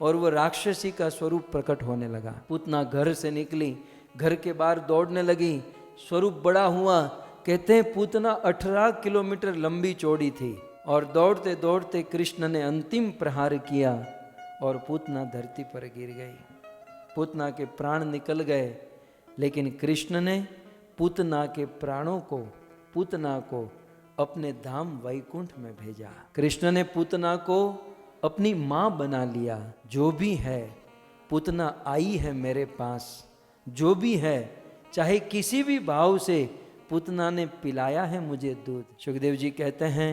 और वो राक्षसी का स्वरूप प्रकट होने लगा। पूतना घर से निकली, घर के बाहर दौड़ने लगी, स्वरूप बड़ा हुआ। कहते हैं पूतना 18 किलोमीटर लंबी चौड़ी थी और दौड़ते दौड़ते कृष्ण ने अंतिम प्रहार किया और पूतना धरती पर गिर गई। पूतना के प्राण निकल गए, लेकिन कृष्ण ने पूतना के प्राणों को, पूतना को अपने धाम वैकुंठ में भेजा। कृष्ण ने पूतना को अपनी माँ बना लिया। जो भी है पूतना आई है मेरे पास, जो भी है चाहे किसी भी भाव से पूतना ने पिलाया है मुझे दूध। सुखदेव जी कहते हैं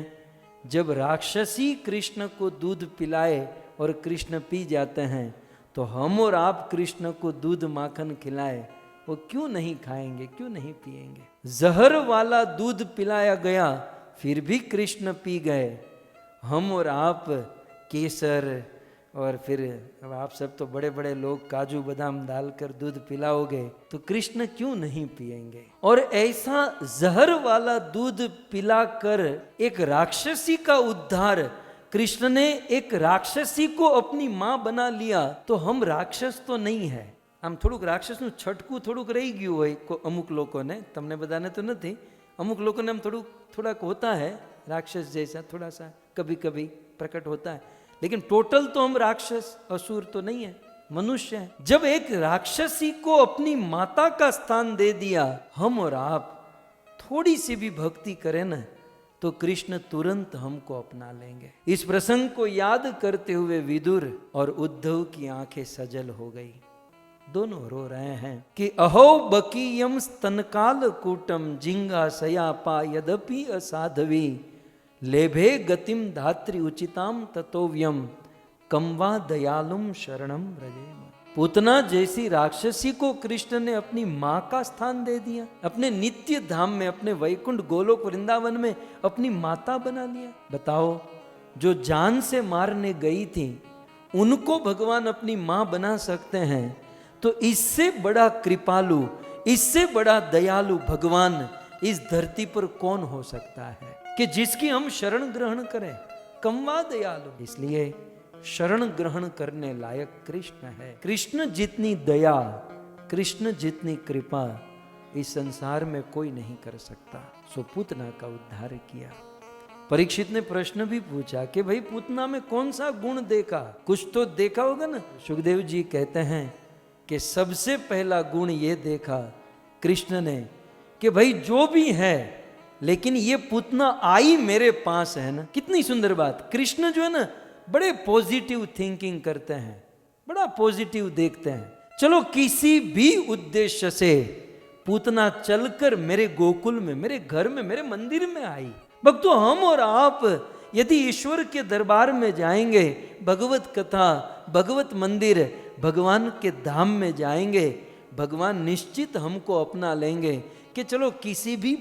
जब राक्षसी कृष्ण को दूध पिलाए और कृष्ण पी जाते हैं, तो हम और आप कृष्ण को दूध माखन खिलाए, वो क्यों नहीं खाएंगे, क्यों नहीं पिएंगे? जहर वाला दूध पिलाया गया फिर भी कृष्ण पी गए। हम और आप केसर और फिर आप सब तो बड़े बड़े लोग काजू बादाम डालकर दूध पिलाओगे, तो कृष्ण क्यों नहीं पिएंगे? और ऐसा जहर वाला दूध पिलाकर एक राक्षसी का उद्धार, कृष्ण ने एक राक्षसी को अपनी माँ बना लिया, तो हम राक्षस तो नहीं है। આમ થોડુંક રાક્ષસનું છટકું થોડુંક રહી ગયું હોય અમુક લોકોને, તમને બધાને તો નથી, અમુક લોકોને આમ થોડાક होता है राक्षस जैसा, थोड़ा सा कभी कभी प्रकट होता है, लेकिन टोटल तो हम राक्षस असुर तो नहीं है, मनुष्य है। जब एक राक्षसी को अपनी माता का स्थान दे दिया, हम और आप थोड़ी सी भी भक्ति करें ना, तो कृष्ण तुरंत हमको अपना लेंगे। इस प्रसंग को याद करते हुए विदुर और उद्धव की आंखें सजल हो गई। दोनों रो रहे हैं कि अहो बकीयम स्तनकाल कूटम जिंगा सयापा यद्यपि असाधवी लेभे गतिम धात्री उचिताम ततोव्यम कम्वा दयालुम शरणम व्रजेम। पूतना जैसी राक्षसी को कृष्ण ने अपनी मां का स्थान दे दिया, अपने नित्य धाम में, अपने वैकुंठ गोलोक वृंदावन में अपनी माता बना लिया। बताओ, जो जान से मारने गई थी उनको भगवान अपनी मां बना सकते हैं, तो इससे बड़ा कृपालु, इससे बड़ा दयालु भगवान इस धरती पर कौन हो सकता है कि जिसकी हम शरण ग्रहण करें। कम्वा दयालु, इसलिए शरण ग्रहण करने लायक कृष्ण है। कृष्ण जितनी दया, कृष्ण जितनी कृपा इस संसार में कोई नहीं कर सकता। सो पूतना का उद्धार किया। परीक्षित ने प्रश्न भी पूछा कि भाई पूतना में कौन सा गुण देखा, कुछ तो देखा होगा ना। सुखदेव जी कहते हैं कि सबसे पहला गुण ये देखा कृष्ण ने कि भाई जो भी है, लेकिन ये पूतना आई मेरे पास है ना। कितनी सुंदर बात। कृष्ण जो है ना बड़े पॉजिटिव थिंकिंग करते हैं, बड़ा पॉजिटिव देखते हैं। चलो किसी भी उद्देश्य से पूतना चलकर मेरे गोकुल में, मेरे घर में, मेरे मंदिर में आई। भक्तों, हम और आप यदि ईश्वर के दरबार में जाएंगे, भगवत कथा, भगवत मंदिर, भगवान के धाम में जाएंगे, भगवान निश्चित हमको अपना लेंगे कि चलो किसी भी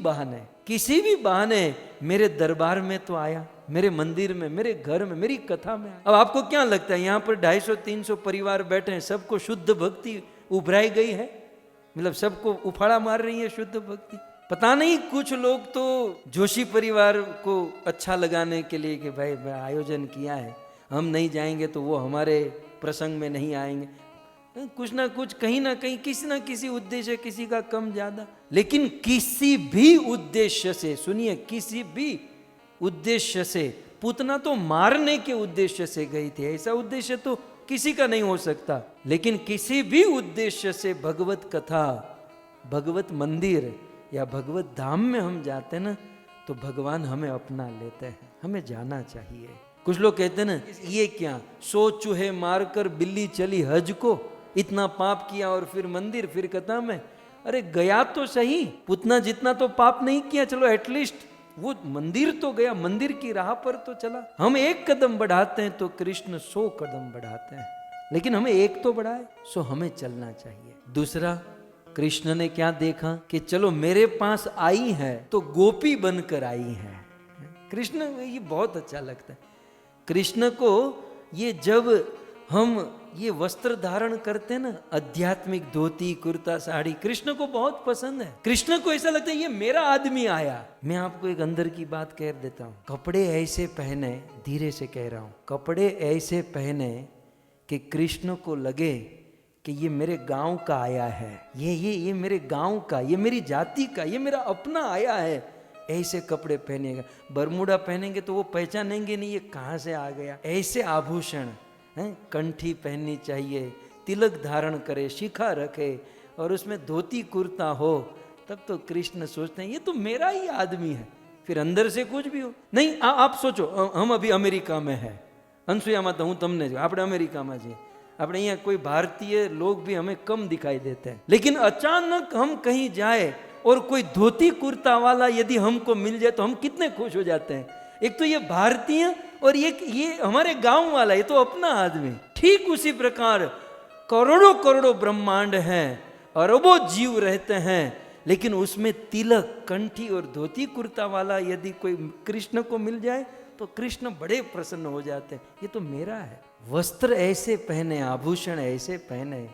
बहाने मेरे दरबार में तो आया, मेरे मंदिर में, मेरे घर में, मेरी कथा में आया। अब आपको क्या लगता है, यहाँ पर 250-300 परिवार बैठे हैं, सबको शुद्ध भक्ति उभराई गई है? मतलब सबको उफाड़ा मार रही है शुद्ध भक्ति? पता नहीं, कुछ लोग तो जोशी परिवार को अच्छा लगाने के लिए कि भाई आयोजन किया है, हम नहीं जाएंगे तो वो हमारे प्रसंग में नहीं आएंगे, कुछ ना कुछ, कहीं ना कहीं, किसी ना किसी उद्देश्य, किसी का कम ज्यादा। लेकिन किसी भी उद्देश्य से, सुनिए, किसी भी उद्देश्य से, पूतना तो मारने के उद्देश्य से गई थी, ऐसा उद्देश्य तो किसी का नहीं हो सकता। लेकिन किसी भी उद्देश्य से भगवत कथा, भगवत मंदिर या भगवत धाम में हम जाते ना, तो भगवान हमें अपना लेते हैं, हमें जाना चाहिए। कुछ लोग कहते हैं ना, ये क्या 100 चूहे मारकर बिल्ली चली हज को, इतना पाप किया और फिर मंदिर, फिर कथा में। अरे गया तो सही, पूतना जितना तो पाप नहीं किया, चलो एटलीस्ट वो मंदिर तो गया, मंदिर की राह पर तो चला। हम 1 कदम बढ़ाते हैं तो कृष्ण 100 कदम बढ़ाते हैं, लेकिन हमें एक तो बढ़ाए, सो हमें चलना चाहिए। दूसरा, कृष्ण ने क्या देखा कि चलो मेरे पास आई है तो गोपी बनकर आई है। कृष्ण, ये बहुत अच्छा लगता है कृष्ण को। ये जब हम ये वस्त्र धारण करते हैं ना, आध्यात्मिक धोती, कुर्ता, साड़ी, कृष्ण को बहुत पसंद है। कृष्ण को ऐसा लगता है ये मेरा आदमी आया। मैं आपको एक अंदर की बात कह देता हूँ, कपड़े ऐसे पहने, धीरे से कह रहा हूँ, कपड़े ऐसे पहने कि कृष्ण को लगे कि ये मेरे गांव का आया है, ये मेरे गांव का, ये मेरी जाति का, ये मेरा अपना आया है। ऐसे कपड़े पहनेगा। बरमूडा पहनेंगे तो वो पहचानेंगे नहीं ये कहाँ से आ गया। ऐसे आभूषण हैं, कंठी पहननी चाहिए, तिलक धारण करे, शिखा रखे और उसमें धोती कुर्ता हो, तब तो कृष्ण सोचते हैं ये तो मेरा ही आदमी है। फिर अंदर से कुछ भी हो नहीं। आप सोचो, हम अभी अमेरिका में है, अनसुया माता, हूँ तमने આપણે અમેરિકામાં છીએ, આપણે અહીંયા कोई भारतीय लोग भी हमें कम दिखाई देते हैं, लेकिन अचानक हम कहीं जाए और कोई धोती कुर्ता वाला यदि हमको मिल जाए तो हम कितने खुश हो जाते हैं। एक तो ये भारतीय और ये हमारे गांव वाला, ये तो अपना आदमी। ठीक उसी प्रकार करोड़ों करोड़ों ब्रह्मांड हैं, अरबों जीव रहते हैं, लेकिन उसमें तिलक, कंठी और धोती कुर्ता वाला यदि कोई कृष्ण को मिल जाए तो कृष्ण बड़े प्रसन्न हो जाते हैं, ये तो मेरा है। वस्त्र ऐसे पहने, आभूषण ऐसे पहने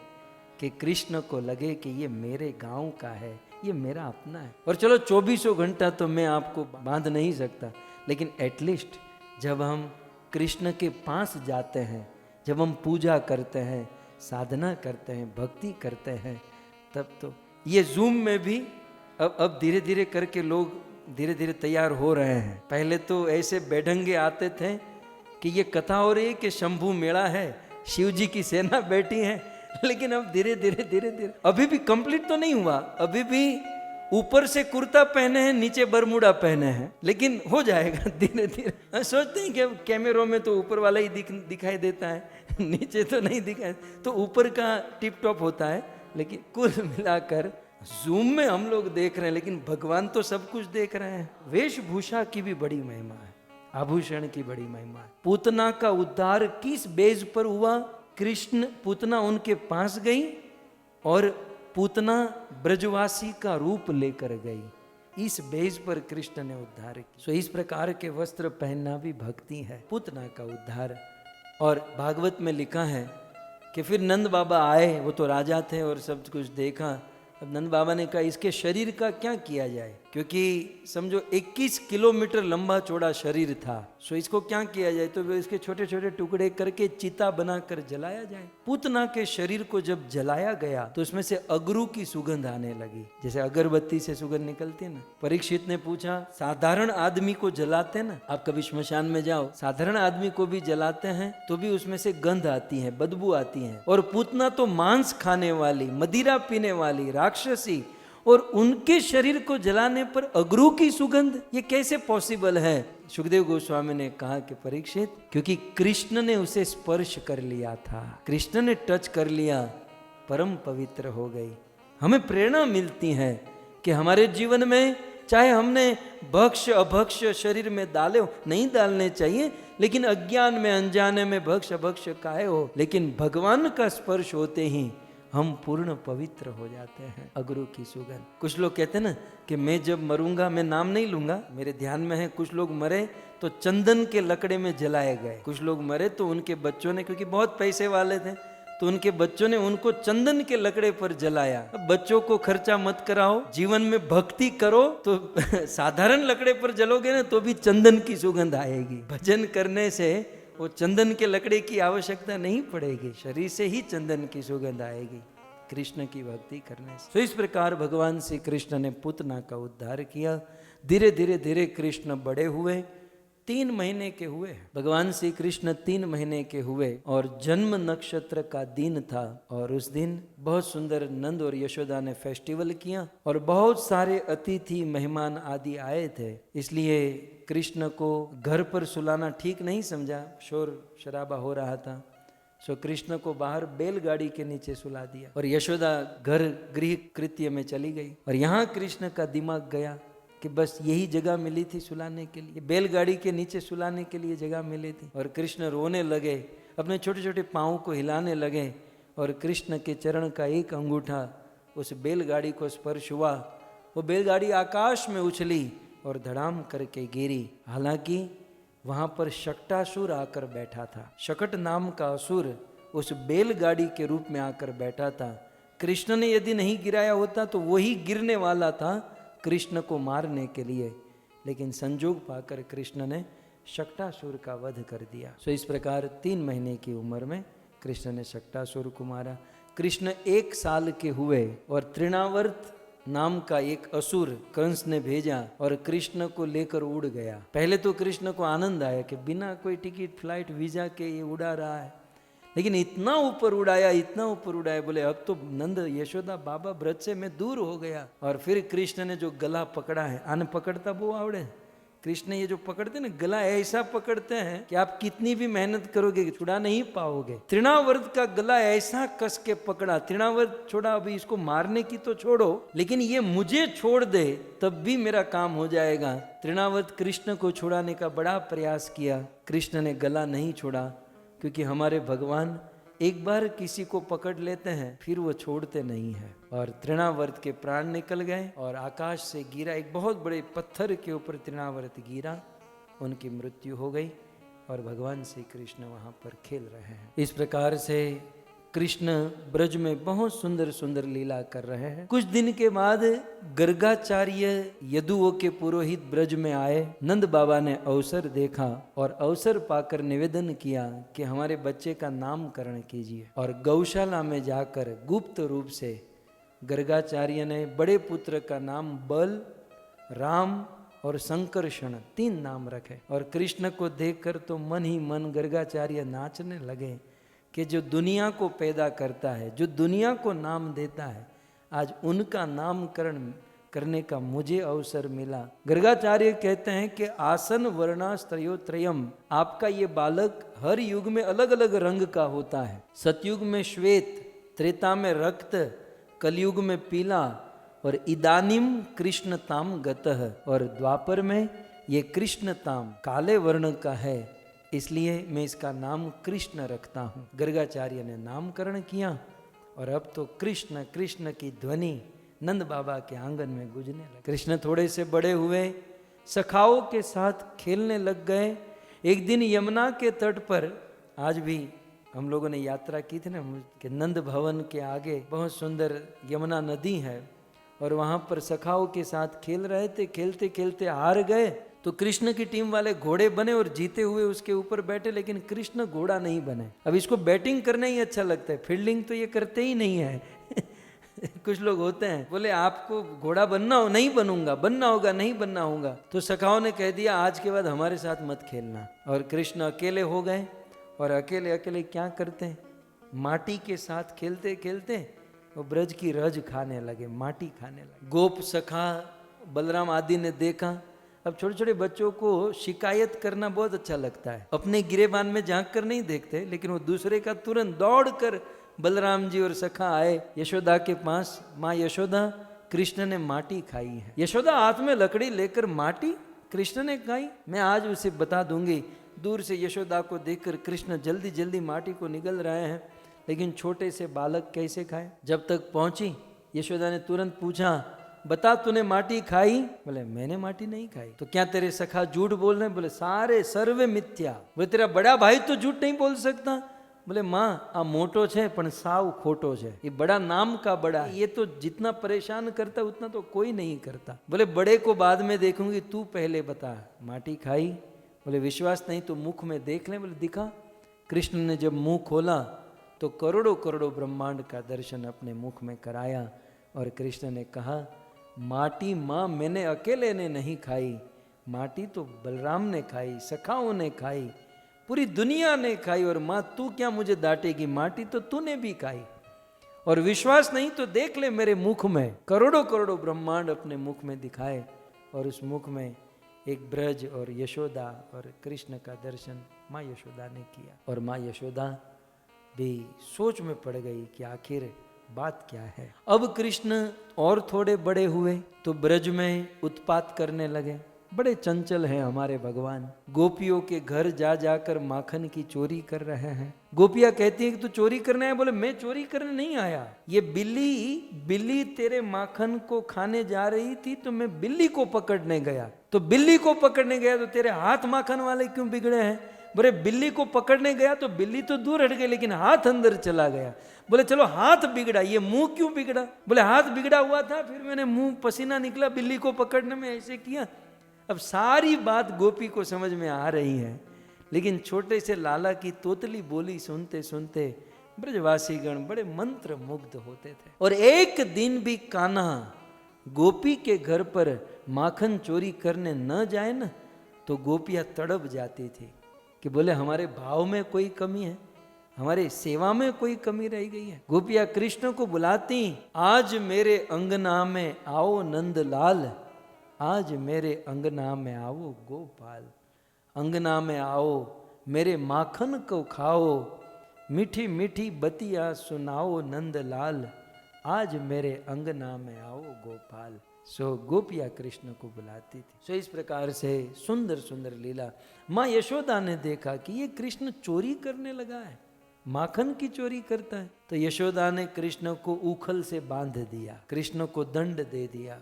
कि कृष्ण को लगे कि ये मेरे गांव का है, ये मेरा अपना है। और चलो 24 घंटा तो मैं आपको बांध नहीं सकता, लेकिन एटलीस्ट जब हम कृष्ण के पास जाते हैं, जब हम पूजा करते हैं, साधना करते हैं, भक्ति करते हैं, तब तो ये जूम में भी अब धीरे धीरे करके लोग धीरे धीरे तैयार हो रहे हैं। पहले तो ऐसे बेढंगे आते थे कि ये कथा हो रही है कि शंभू मेला है, शिव जी की सेना बैठी है, लेकिन अब धीरे धीरे अभी भी कंप्लीट तो नहीं हुआ, अभी भी ऊपर से कुर्ता पहने हैं, नीचे बरमूडा पहने हैं, लेकिन हो जाएगा धीरे धीरे। सोचते हैं कि कैमरों में तो ऊपर वाला ही दिखाई देता है, नीचे तो नहीं दिखाई, तो ऊपर का टिप टॉप होता है। लेकिन कुल मिलाकर जूम में हम लोग देख रहे हैं, लेकिन भगवान तो सब कुछ देख रहे हैं। वेशभूषा की भी बड़ी महिमा है, आभूषण की बड़ी महिमा है। पूतना का उद्धार किस बेज पर हुआ? कृष्ण पूतना उनके पास गई और पूतना ब्रजवासी का रूप लेकर गई। इस बेस पर कृष्ण ने उद्धार किया। सो इस प्रकार के वस्त्र पहनना भी भक्ति है, पूतना का उद्धार। और भागवत में लिखा है कि फिर नंद बाबा आए, वो तो राजा थे और सब कुछ देखा। अब नंद बाबा ने कहा इसके शरीर का क्या किया जाए, क्योंकि समझो 21 किलोमीटर लंबा चौड़ा शरीर था। सो इसको क्या किया जाए, तो वो इसके छोटे छोटे टुकड़े करके चिता बनाकर जलाया जाए। पूतना के शरीर को जब जलाया गया तो उसमें से अगरू की सुगंध आने लगी, जैसे अगरबत्ती से सुगंध निकलती है ना। परीक्षित ने पूछा, साधारण आदमी को जलाते ना, आप कभी श्मशान में जाओ, साधारण आदमी को भी जलाते हैं तो भी उसमें से गंध आती है, बदबू आती है। और पूतना तो मांस खाने वाली, मदिरा पीने वाली राक्षसी, और उनके शरीर को जलाने पर अगरू की सुगंध, ये कैसे पॉसिबल है? सुखदेव गोस्वामी ने कहा कि परीक्षित, क्योंकि कृष्ण ने उसे स्पर्श कर लिया था, कृष्ण ने टच कर लिया, परम पवित्र हो गई। हमें प्रेरणा मिलती है कि हमारे जीवन में चाहे हमने भक्ष अभक्ष शरीर में डाले हो, नहीं डालने चाहिए, लेकिन अज्ञान में अनजाने में भक्ष अभक्ष खाए हो, लेकिन भगवान का स्पर्श होते ही हम पूर्ण पवित्र हो जाते हैं। अगरू की सुगंध। कुछ लोग कहते हैं ना कि मैं जब मरूंगा, मैं नाम नहीं लूंगा, मेरे ध्यान में है, कुछ लोग मरे तो चंदन के लकड़े में जलाए गए, कुछ लोग मरे तो उनके बच्चों ने, क्योंकि बहुत पैसे वाले थे, तो उनके बच्चों ने उनको चंदन के लकड़े पर जलाया। अब बच्चों को खर्चा मत कराओ, जीवन में भक्ति करो, तो साधारण लकड़े पर जलोगे ना तो भी चंदन की सुगंध आएगी। भजन करने से वो चंदन के लकड़े की आवश्यकता नहीं पड़ेगी, शरीर से ही चंदन की सुगंध आएगी कृष्ण की भक्ति करने से। तो इस प्रकार भगवान श्री कृष्ण ने पूतना का उद्धार किया। धीरे धीरे धीरे कृष्ण बड़े हुए, 3 महीने के हुए। भगवान श्री कृष्ण 3 महीने के हुए और जन्म नक्षत्र का दिन था, और उस दिन बहुत सुंदर नंद और यशोदा ने फेस्टिवल किया और बहुत सारे अतिथि मेहमान आदि आए थे। इसलिए कृष्ण को घर पर सुलाना ठीक नहीं समझा, शोर शराबा हो रहा था, सो कृष्ण को बाहर बैलगाड़ी के नीचे सुला दिया और यशोदा घर गृह कृत्य में चली गई। और यहाँ कृष्ण का दिमाग गया कि बस यही जगह मिली थी सुलाने के लिए, बैलगाड़ी के नीचे सुलाने के लिए जगह मिली थी। और कृष्ण रोने लगे, अपने छोटे छोटे पाँव को हिलाने लगे, और कृष्ण के चरण का एक अंगूठा उस बैलगाड़ी को स्पर्श हुआ। वो बैलगाड़ी आकाश में उछली और धड़ाम करके गिरी। हालांकि वहां पर शकटासुर आकर बैठा था। शकट नाम का असुर उस बैलगाड़ी के रूप में आकर बैठा था। कृष्ण ने यदि नहीं गिराया होता तो वही गिरने वाला था कृष्ण को मारने के लिए, लेकिन संजोग पाकर कृष्ण ने शकटासुर का वध कर दिया। सो इस प्रकार 3 महीने की उम्र में कृष्ण ने शकटासुर को मारा। कृष्ण 1 साल के हुए और तृणावर्त नाम का एक असुर कंस ने भेजा और कृष्ण को लेकर उड़ गया। पहले तो कृष्ण को आनंद आया कि बिना कोई टिकट फ्लाइट वीजा के ये उड़ा रहा है, लेकिन इतना ऊपर उड़ाया, इतना ऊपर उड़ाया, बोले अब तो नंद यशोदा बाबा ब्रज से मैं दूर हो गया। और फिर कृष्ण ने जो गला पकड़ा है, आने पकड़ता वो आवड़े, कृष्ण ये जो पकड़ते ना गला, ऐसा पकड़ते हैं कि आप कितनी भी मेहनत करोगे छुड़ा नहीं पाओगे। तृणावर्त का गला ऐसा कस के पकड़ा, तृणावर्त छोड़ा, अभी इसको मारने की तो छोड़ो, लेकिन ये मुझे छोड़ दे तब भी मेरा काम हो जाएगा। तृणावर्त कृष्ण को छुड़ाने का बड़ा प्रयास किया, कृष्ण ने गला नहीं छोड़ा, क्योंकि हमारे भगवान एक बार किसी को पकड़ लेते हैं फिर वो छोड़ते नहीं है। और तृणावर्त के प्राण निकल गए और आकाश से गिरा, एक बहुत बड़े पत्थर के ऊपर तृणावर्त गिरा, उनकी मृत्यु हो गई और भगवान श्री कृष्ण वहाँ पर खेल रहे हैं। इस प्रकार से कृष्ण ब्रज में बहुत सुंदर सुंदर लीला कर रहे हैं। कुछ दिन के बाद गर्गाचार्य यदुओं के पुरोहित ब्रज में आए। नंद बाबा ने अवसर देखा और अवसर पाकर निवेदन किया कि हमारे बच्चे का नामकरण कीजिए। और गौशाला में जाकर गुप्त रूप से गर्गाचार्य ने बड़े पुत्र का नाम बल, राम और संकर्षण 3 नाम रखे। और कृष्ण को देखकर तो मन ही मन गर्गाचार्य नाचने लगे कि जो दुनिया को पैदा करता है, जो दुनिया को नाम देता है, आज उनका नामकरण करने का मुझे अवसर मिला। गर्गाचार्य कहते हैं कि आसन वर्णास्त्रयोत्रयम, आपका ये बालक हर युग में अलग अलग रंग का होता है। सतयुग में श्वेत, त्रेता में रक्त, कलयुग में पीला और इदानीम कृष्णताम गतः, और द्वापर में ये कृष्णताम काले वर्ण का है, इसलिए मैं इसका नाम कृष्ण रखता हूँ। गर्गाचार्य ने नामकरण किया और अब तो कृष्ण कृष्ण की ध्वनि नंद बाबा के आंगन में गूंजने लगी। कृष्ण थोड़े से बड़े हुए, सखाओं के साथ खेलने लग गए। एक दिन यमुना के तट पर, आज भी हम लोगों ने यात्रा की थी ना कि नंद भवन के आगे बहुत सुंदर यमुना नदी है और वहां पर सखाओं के साथ खेल रहे थे। खेलते खेलते हार गए तो कृष्ण की टीम वाले घोड़े बने और जीते हुए उसके ऊपर बैठे, लेकिन कृष्ण घोड़ा नहीं बने। अब इसको बैटिंग करना ही अच्छा लगता है, फील्डिंग तो ये करते ही नहीं है। कुछ लोग होते हैं, बोले आपको घोड़ा बनना हो, नहीं बनूंगा, बनना होगा, नहीं बनना होगा। तो सखाओं ने कह दिया आज के बाद हमारे साथ मत खेलना। और कृष्ण अकेले हो गए और अकेले अकेले क्या करते हैं, माटी के साथ खेलते खेलते वो ब्रज की रज खाने लगे, माटी खाने लगे। गोप सखा बलराम आदि ने देखा। अब छोटे छोटे बच्चों को शिकायत करना बहुत अच्छा लगता है। अपने गिरेबान में झांक कर नहीं देखते, लेकिन वो दूसरे का तुरंत दौड़ कर बलराम जी और सखा आए यशोदा के पास। माँ यशोदा, कृष्ण ने माटी खाई है। यशोदा हाथ में लकड़ी लेकर, माटी कृष्ण ने खाई, मैं आज उसे बता दूंगी। दूर से यशोदा को देखकर कृष्ण जल्दी जल्दी माटी को निगल रहे हैं, लेकिन छोटे से बालक कैसे खाए। जब तक पहुंची यशोदा ने तुरंत पूछा, बता तूने माटी खाई? बोले मैंने माटी नहीं खाई। तो क्या तेरे सखा झूठ बोल रहे हैं? बोले सारे सर्वे मिथ्या। बोले तेरा बड़ा भाई तो झूठ नहीं बोल सकता। बोले माँ आ मोटो छे पण साव खोटो छे, ये बड़ा नाम का बड़ा, ये तो जितना परेशान करता उतना तो कोई नहीं करता। बोले बड़े को बाद में देखूंगी, तू पहले बता माटी खाई? बोले विश्वास नहीं तो मुख में देख ले। बोले दिखा। कृष्ण ने जब मुंह खोला तो करोड़ों करोड़ों ब्रह्मांड का दर्शन अपने मुख में कराया और कृष्ण ने कहा, माटी माँ मैंने अकेले ने नहीं खाई, माटी तो बलराम ने खाई, सखाओं ने खाई, पूरी दुनिया ने खाई, और माँ तू क्या मुझे डांटेगी, माटी तो तूने भी खाई। और विश्वास नहीं तो देख ले मेरे मुख में, करोड़ों करोड़ों ब्रह्मांड अपने मुख में दिखाए और उस मुख में एक ब्रज और यशोदा और कृष्ण का दर्शन माँ यशोदा ने किया। और माँ यशोदा भी सोच में पड़ गई कि आखिर बात क्या है। अब कृष्ण और थोड़े बड़े हुए तो ब्रज में उत्पात करने लगे। बड़े चंचल हैं हमारे भगवान। गोपियों के घर जा जाकर माखन की चोरी कर रहे हैं। गोपियां कहती हैं कि तू चोरी करने आया? बोले मैं चोरी करने नहीं आया, ये बिल्ली तेरे माखन को खाने जा रही थी तो मैं बिल्ली को पकड़ने गया। तो बिल्ली को पकड़ने गया तो तेरे हाथ माखन वाले क्यों बिगड़े हैं? बोले बिल्ली को पकड़ने गया तो बिल्ली तो दूर हट गई, लेकिन हाथ अंदर चला गया। बोले चलो हाथ बिगड़ा, ये मुंह क्यों बिगड़ा? बोले हाथ बिगड़ा हुआ था, फिर मैंने मुंह पसीना निकला बिल्ली को पकड़ने में, ऐसे किया। अब सारी बात गोपी को समझ में आ रही है, लेकिन छोटे से लाला की तोतली बोली सुनते सुनते ब्रजवासीगण बड़े मंत्र मुग्ध होते थे। और एक दिन भी कान्हा गोपी के घर पर माखन चोरी करने न जाए ना तो गोपियां तड़प जाती थी कि बोले हमारे भाव में कोई कमी है, हमारे सेवा में कोई कमी रह गई है। गोपियां कृष्ण को बुलाती, आज मेरे अंगना में आओ नंदलाल, आज मेरे अंगना में आओ गोपाल, अंगना में आओ मेरे माखन को खाओ, मीठी मीठी बतिया सुनाओ नंदलाल, आज मेरे अंगना में आओ गोपाल। सो गोपिया कृष्ण को बुलाती थी। सो इस प्रकार से सुंदर सुंदर लीला। माँ यशोदा ने देखा कि ये कृष्ण चोरी करने लगा है, माखन की चोरी करता है। तो यशोदा ने कृष्ण को उखल से बांध दिया, कृष्ण को दंड दे दिया।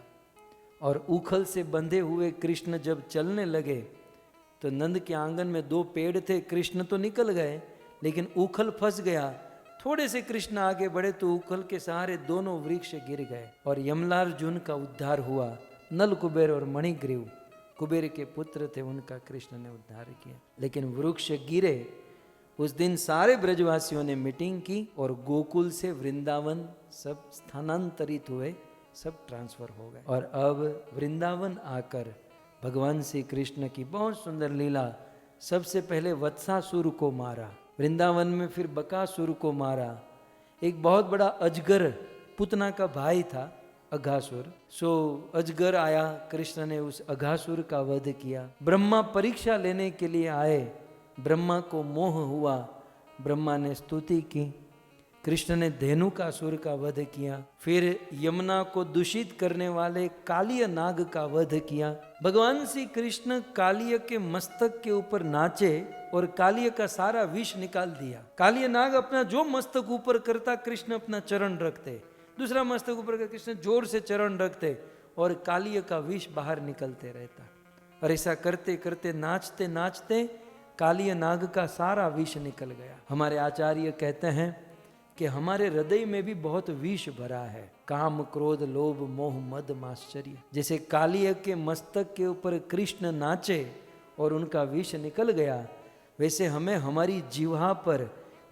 और उखल से बंधे हुए कृष्ण जब चलने लगे तो नंद के आंगन में 2 पेड़ थे, कृष्ण तो निकल गए लेकिन उखल फंस गया। थोड़े से कृष्ण आगे बढ़े तो उखल के सहारे दोनों वृक्ष गिर गए और यमलार्जुन का उद्धार हुआ। नल कुबेर और मणिग्रीव कुबेर के पुत्र थे, उनका कृष्ण ने उद्धार किया। लेकिन वृक्ष गिरे उस दिन सारे ब्रजवासियों ने मीटिंग की और गोकुल से वृंदावन सब स्थानांतरित हुए, सब ट्रांसफर हो गए। और अब वृंदावन आकर भगवान श्री कृष्ण की बहुत सुंदर लीला। सबसे पहले वत्सासुर को मारा वृंदावन में, फिर बकासुर को मारा। एक बहुत बड़ा अजगर पुतना का भाई था अघासुर। सो अजगर आया, कृष्ण ने उस अघासुर का वध किया। ब्रह्मा परीक्षा लेने के लिए आए, ब्रह्मा को मोह हुआ, ब्रह्मा ने स्तुति की, कृष्ण ने धेनुकासुर का वध किया, फिर यमुना को दूषित करने वाले कालिय नाग का वध किया। भगवान श्री कृष्ण कालिय के मस्तक के ऊपर नाचे और कालिय का सारा विष निकाल दिया। कालिय नाग अपना जो मस्तक ऊपर करता, कृष्ण अपना चरण रखते, दूसरा मस्तक ऊपर कर कृष्ण जोर से चरण रखते और कालिय का विष बाहर निकलते रहता। और ऐसा करते करते नाचते नाचते कालिय नाग का सारा विष निकल गया। हमारे आचार्य कहते हैं कि हमारे हृदय में भी बहुत विष भरा है, काम क्रोध लोभ मोह मद माश्चर्य। जैसे कालिय के मस्तक के ऊपर कृष्ण नाचे और उनका विष निकल गया, वैसे हमें हमारी जिह्वा पर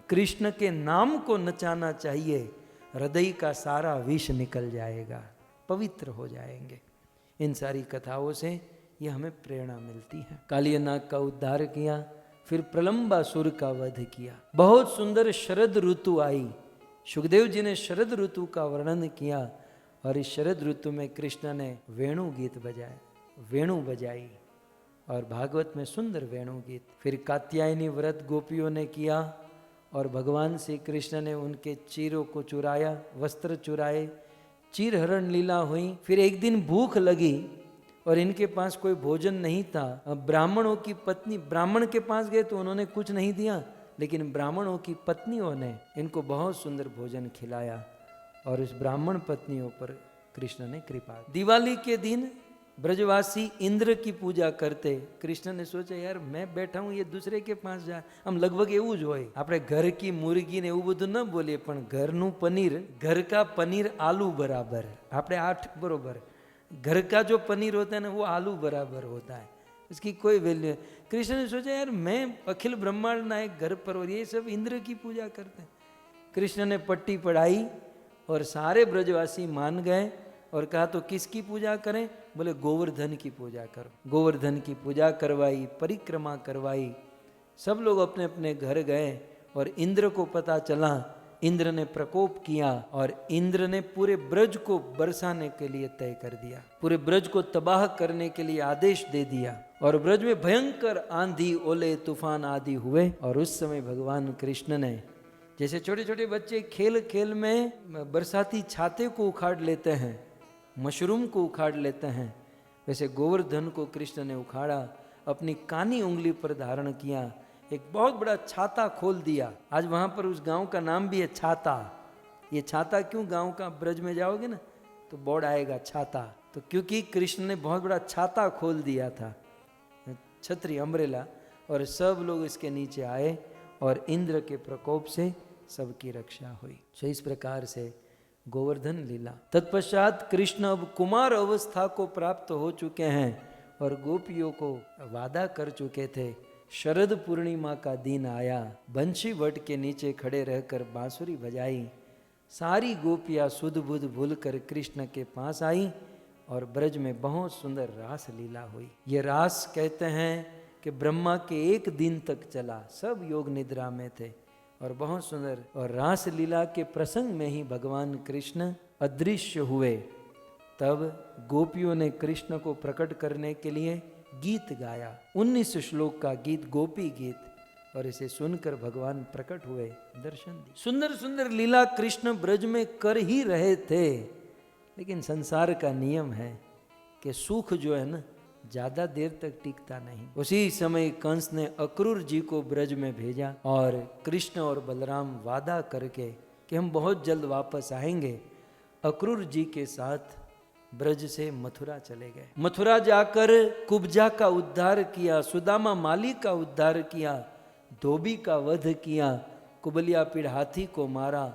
कृष्ण के नाम को नचाना चाहिए। हृदय का सारा विष निकल जाएगा, पवित्र हो जाएंगे। इन सारी कथाओं से ये हमें प्रेरणा मिलती है। कालिय नाग का उद्धार किया, फिर प्रलंबासुर का वध किया। बहुत सुंदर शरद ऋतु आई। सुखदेव जी ने शरद ऋतु का वर्णन किया और इस शरद ऋतु में कृष्ण ने वेणु गीत बजाए, वेणु बजाई और भागवत में सुंदर वेणु गीत। फिर कात्यायनी व्रत गोपियों ने किया और भगवान श्री कृष्ण ने उनके चीरों को चुराया, वस्त्र चुराए, चीर हरण लीला हुई। फिर एक दिन भूख लगी और इनके पास कोई भोजन नहीं था। अब ब्राह्मणों की पत्नी ब्राह्मण के पास गए तो उन्होंने कुछ नहीं दिया, लेकिन ब्राह्मणों की पत्नियों ने इनको बहुत सुंदर भोजन खिलाया और इस ब्राह्मण पत्नियों पर कृष्ण ने कृपा। दिवाली के दिन ब्रजवासी इंद्र की पूजा करते। कृष्ण ने सोचा यार मैं बैठा हूँ, ये दूसरे के पास जा। हम लगभग એવું જ હોય, આપણે ઘર की મુરગી ને એવું બધું ન બોલીએ, પણ ઘરનું પનીર, घर का पनीर आलू बराबर, આપણે 8 बरोबर। घर का जो पनीर होता है ना वो आलू बराबर होता है, इसकी कोई वैल्यू। कृष्ण ने सोचा यार मैं अखिल ब्रह्मांड नायक घर पर और ये सब इंद्र की पूजा करते हैं। कृष्ण ने पट्टी पढ़ाई और सारे ब्रजवासी मान गए और कहा तो किसकी पूजा करें? बोले गोवर्धन की पूजा करो। गोवर्धन की पूजा करवाई, परिक्रमा करवाई। सब लोग अपने अपने घर गए और इंद्र को पता चला। इंद्र ने प्रकोप किया और इंद्र ने पूरे ब्रज को बरसाने के लिए तय कर दिया, पूरे ब्रज को तबाह करने के लिए आदेश दे दिया और ब्रज में भयंकर आंधी ओले तूफान आदि हुए। और उस समय भगवान कृष्ण ने, जैसे छोटे छोटे बच्चे खेल खेल में बरसाती छाते को उखाड़ लेते हैं, मशरूम को उखाड़ लेते हैं, वैसे गोवर्धन को कृष्ण ने उखाड़ा, अपनी कानी उंगली पर धारण किया, एक बहुत बड़ा छाता खोल दिया। आज वहां पर उस गांव का नाम भी है छाता। ये छाता क्यों? गांव का ब्रज में जाओगे ना तो बोर्ड आएगा छाता, तो क्योंकि कृष्ण ने बहुत बड़ा छाता खोल दिया था, छतरी अम्ब्रेला, और सब लोग इसके नीचे आए और इंद्र के प्रकोप से सबकी रक्षा हुई। तो इस प्रकार से गोवर्धन लीला। तत्पश्चात कृष्ण अब कुमार अवस्था को प्राप्त हो चुके हैं और गोपियों को वादा कर चुके थे। शरद पूर्णिमा का दिन आया, बंशी वट के नीचे खड़े रहकर बांसुरी बजाई। सारी गोपियां सुध बुध भूल कर कृष्ण के पास आई और ब्रज में बहुत सुंदर रास लीला हुई। ये रास कहते हैं कि ब्रह्मा के एक दिन तक चला, सब योग निद्रा में थे और बहुत सुंदर। और रास लीला के प्रसंग में ही भगवान कृष्ण अदृश्य हुए। तब गोपियों ने कृष्ण को प्रकट करने के लिए गीत गाया, 19 श्लोक का गीत, गोपी गीत, और इसे सुनकर भगवान प्रकट हुए, दर्शन दिए। सुंदर सुंदर लीला कृष्ण ब्रज में कर ही रहे थे, लेकिन संसार का नियम है कि सुख जो है ना ज्यादा देर तक टिकता नहीं। उसी समय कंस ने अक्रूर जी को ब्रज में भेजा और कृष्ण और बलराम वादा करके कि हम बहुत जल्द वापस आएंगे, अक्रूर जी के साथ ब्रज से मथुरा चले गए। मथुरा जाकर कुब्जा का उद्धार किया, सुदामा माली का उद्धार किया, धोबी का वध किया, कुबलिया पीड़ हाथी को मारा,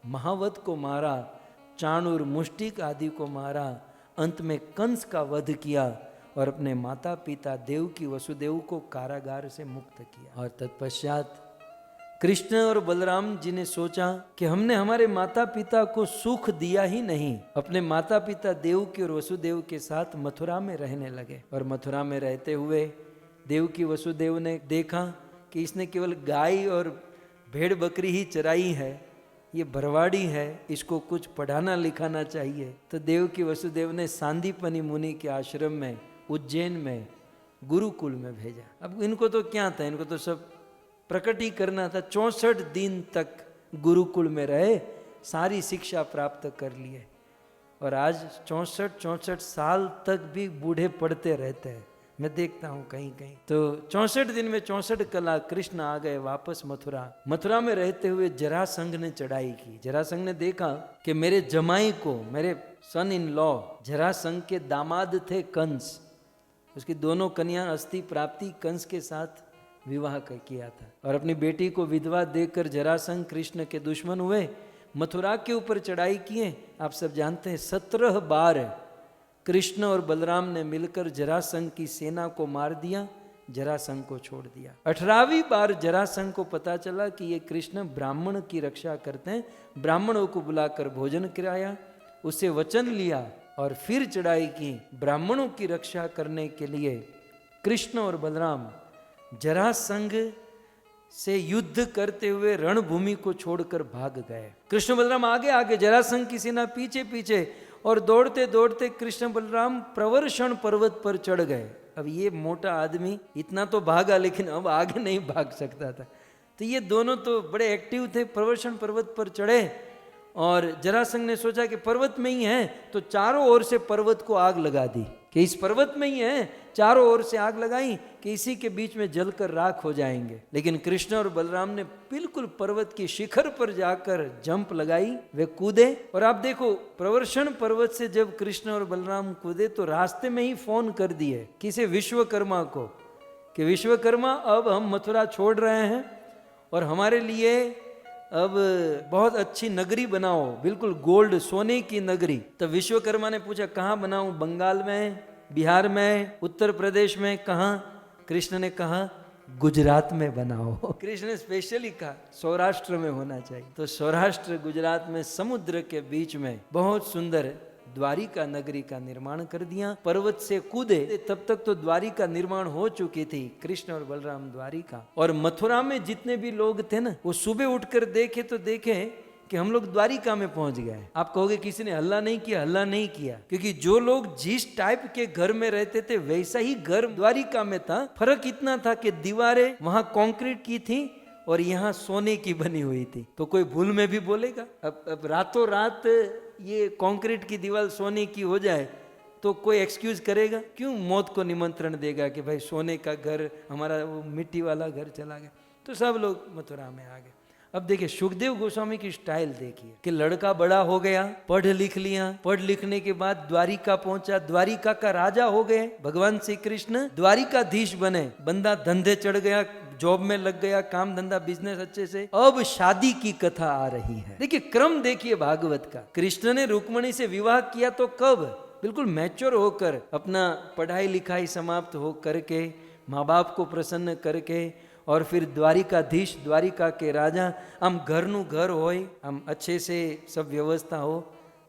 महावत को मारा, चाणूर मुष्टिक आदि को मारा, अंत में कंस का वध किया और अपने माता पिता देवकी वसुदेव को कारागार से मुक्त किया। और तत्पश्चात कृष्ण और बलराम जी ने सोचा कि हमने हमारे माता पिता को सुख दिया ही नहीं। अपने माता पिता देवकी और वसुदेव के साथ मथुरा में रहने लगे और मथुरा में रहते हुए देवकी वसुदेव ने देखा कि इसने केवल गाय और भेड़ बकरी ही चराई है, ये भरवाड़ी है, इसको कुछ पढ़ाना लिखाना चाहिए। तो देवकी वसुदेव ने सांदीपनि मुनि के आश्रम में उज्जैन में गुरुकुल में भेजा। अब इनको तो क्या था, इनको तो सब प्रकट ही करना था। 64 दिन तक गुरुकुल में रहे, सारी शिक्षा प्राप्त कर लिए, और आज 64 साल तक भी बूढ़े पढ़ते रहते हैं। मैं देखता हूँ कहीं कहीं। तो 64 दिन में 64 कला कृष्ण आ गए वापस मथुरा। मथुरा में रहते हुए जरासंध ने चढ़ाई की। जरासंध ने देखा कि मेरे जमाई को, मेरे सन इन लॉ जरासंध के दामाद थे कंस, उसकी दोनों कन्या अस्थि प्राप्ति कंस के साथ विवाह किया था, और अपनी बेटी को विधवा देकर जरासंध कृष्ण के दुश्मन हुए, मथुरा के ऊपर चढ़ाई किए। आप सब जानते हैं 17 बार कृष्ण और बलराम ने मिलकर जरासंध की सेना को मार दिया, जरासंध को छोड़ दिया। 18वीं बार जरासंध को पता चला कि ये कृष्ण ब्राह्मण की रक्षा करते हैं, ब्राह्मणों को बुलाकर भोजन कराया, उससे वचन लिया और फिर चढ़ाई की। ब्राह्मणों की रक्षा करने के लिए कृष्ण और बलराम जरासंध से युद्ध करते हुए रणभूमि को छोड़कर भाग गए। कृष्ण बलराम आगे आगे, जरासंध की सेना पीछे पीछे, और दौड़ते दौड़ते कृष्ण बलराम प्रवर्षण पर्वत पर चढ़ गए। अब ये मोटा आदमी इतना तो भागा, लेकिन अब आगे नहीं भाग सकता था। तो ये दोनों तो बड़े एक्टिव थे, प्रवर्षण पर्वत पर चढ़े, और जरासंध ने सोचा कि पर्वत में ही है, तो चारों ओर से पर्वत को आग लगा दी कि इस पर्वत में ही है। चारों ओर से आग लगाई कि इसी के बीच में जलकर राख हो जाएंगे। लेकिन कृष्ण और बलराम ने बिल्कुल पर्वत की शिखर पर जाकर जंप लगाई, वे कूदे। और आप देखो, प्रवर्षण पर्वत से जब कृष्ण और बलराम कूदे तो रास्ते में ही फोन कर दिए किसे, विश्वकर्मा को, कि विश्वकर्मा अब हम मथुरा छोड़ रहे हैं और हमारे लिए अब बहुत अच्छी नगरी बनाओ, बिल्कुल गोल्ड सोने की नगरी। तो विश्वकर्मा ने पूछा कहाँ बनाऊं, बंगाल में, बिहार में, उत्तर प्रदेश में, कहाँ? कृष्ण ने कहा गुजरात में बनाओ। कृष्ण ने स्पेशली कहा सौराष्ट्र में होना चाहिए। तो सौराष्ट्र गुजरात में समुद्र के बीच में बहुत सुंदर द्वारिका नगरी का निर्माण कर दिया। पर्वत से कूदे, तब तक तो द्वारिका निर्माण हो चुकी थी, कृष्ण और बलराम द्वारिका। और मथुरा में जितने भी लोग थे ना, वो सुबह उठकर देखे तो देखे कि हम लोग द्वारिका में पहुंच गए। आप कहोगे किसी ने हल्ला नहीं किया? हल्ला नहीं किया, क्योंकि जो लोग जिस टाइप के घर में रहते थे वैसा ही घर द्वारिका में था। फर्क इतना था कि दीवारें वहां कंक्रीट की थी और यहाँ सोने की बनी हुई थी। तो कोई भूल में भी बोलेगा? अब रातों रात ये कंक्रीट की दीवार सोने की हो जाए तो कोई एक्सक्यूज करेगा? क्यों मौत को निमंत्रण देगा कि भाई सोने का घर, हमारा वो मिट्टी वाला घर चला गया। तो सब लोग मथुरा में आ गए। अब देखिए सुखदेव गोस्वामी की स्टाइल देखिए कि लड़का बड़ा हो गया, पढ़ लिख लिया, पढ़ लिखने के बाद द्वारिका पहुंचा, द्वारिका का राजा हो गए भगवान श्री कृष्ण, द्वारिकाधीश बने, बंदा धंधे चढ़ गया, जॉब में लग गया, काम धंधा बिजनेस अच्छे से। अब शादी की कथा आ रही है। देखिए क्रम देखिए भागवत का। कृष्ण ने रुक्मणी से विवाह किया तो कब? बिल्कुल मैच्योर होकर, अपना पढ़ाई लिखाई समाप्त हो करके, माँ बाप को प्रसन्न करके, और फिर द्वारिकाधीश, द्वारिका के राजा, आम घरનું घर होय, आम अच्छे से सब व्यवस्था हो,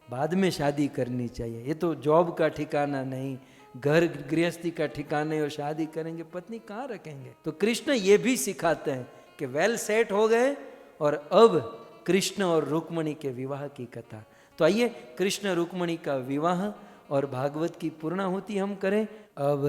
बाद में शादी करनी चाहिए। ये तो जॉब का ठिकाना नहीं, घर गृहस्थी का ठिकाने, और शादी करेंगे पत्नी कहाँ रखेंगे। तो कृष्ण ये भी सिखाते हैं कि वेल सेट हो गए और अब कृष्ण और रुक्मणी के विवाह की कथा। तो आइए कृष्ण रुक्मणी का विवाह और भागवत की पूर्णाहुति हम करें। अब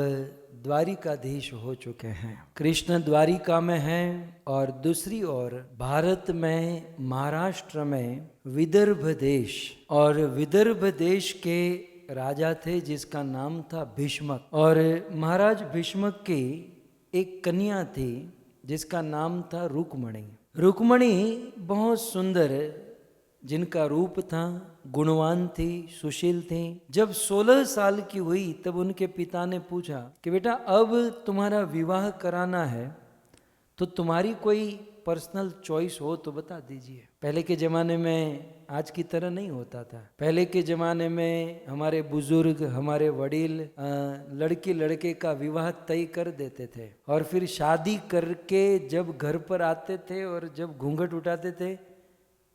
द्वारिकाधीश हो चुके हैं, कृष्ण द्वारिका में हैं, और दूसरी ओर भारत में महाराष्ट्र में विदर्भ देश, और विदर्भ देश के राजा थे जिसका नाम था भीष्मक। और महाराज भीष्मक की एक कन्या थी जिसका नाम था रुक्मणी। रुक्मणी बहुत सुंदर, जिनका रूप था, गुणवान थी, सुशील थी। जब 16 साल की हुई तब उनके पिता ने पूछा कि बेटा अब तुम्हारा विवाह कराना है तो तुम्हारी कोई पर्सनल चॉइस हो तो बता दीजिए। पहले के जमाने में आज की तरह नहीं होता था। पहले के जमाने में हमारे बुजुर्ग, हमारे वडील लड़की लड़के का विवाह तय कर देते थे, और फिर शादी करके जब घर पर आते थे और जब घूंघट उठाते थे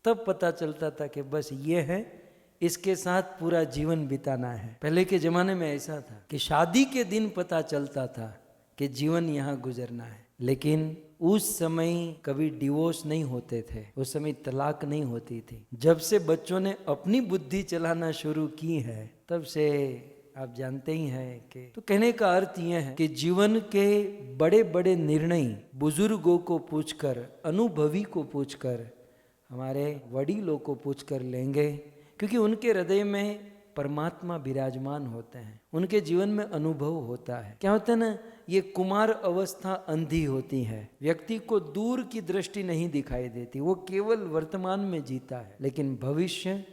तब पता चलता था कि बस ये है, इसके साथ पूरा जीवन बिताना है। पहले के जमाने में ऐसा था कि शादी के दिन पता चलता था कि जीवन यहाँ गुजरना है। लेकिन उस समय कभी डिवोर्स नहीं होते थे, उस समय तलाक नहीं होती थी। जब से बच्चों ने अपनी बुद्धि चलाना शुरू की है तब से आप जानते ही हैं कि, तो कहने का अर्थ यह है कि जीवन के बड़े बड़े निर्णय बुजुर्गों को पूछकर, अनुभवी को पूछकर हमारे वडीलों को पूछ कर लेंगे, क्योंकि उनके हृदय में परमात्मा विराजमान होते हैं, उनके जीवन में अनुभव होता है। क्या होता है ना, ये कुमार अवस्था अंधी होती है, व्यक्ति को दूर की दृष्टि नहीं दिखाई देती, वो केवल वर्तमान में जीता है, लेकिन भविष्य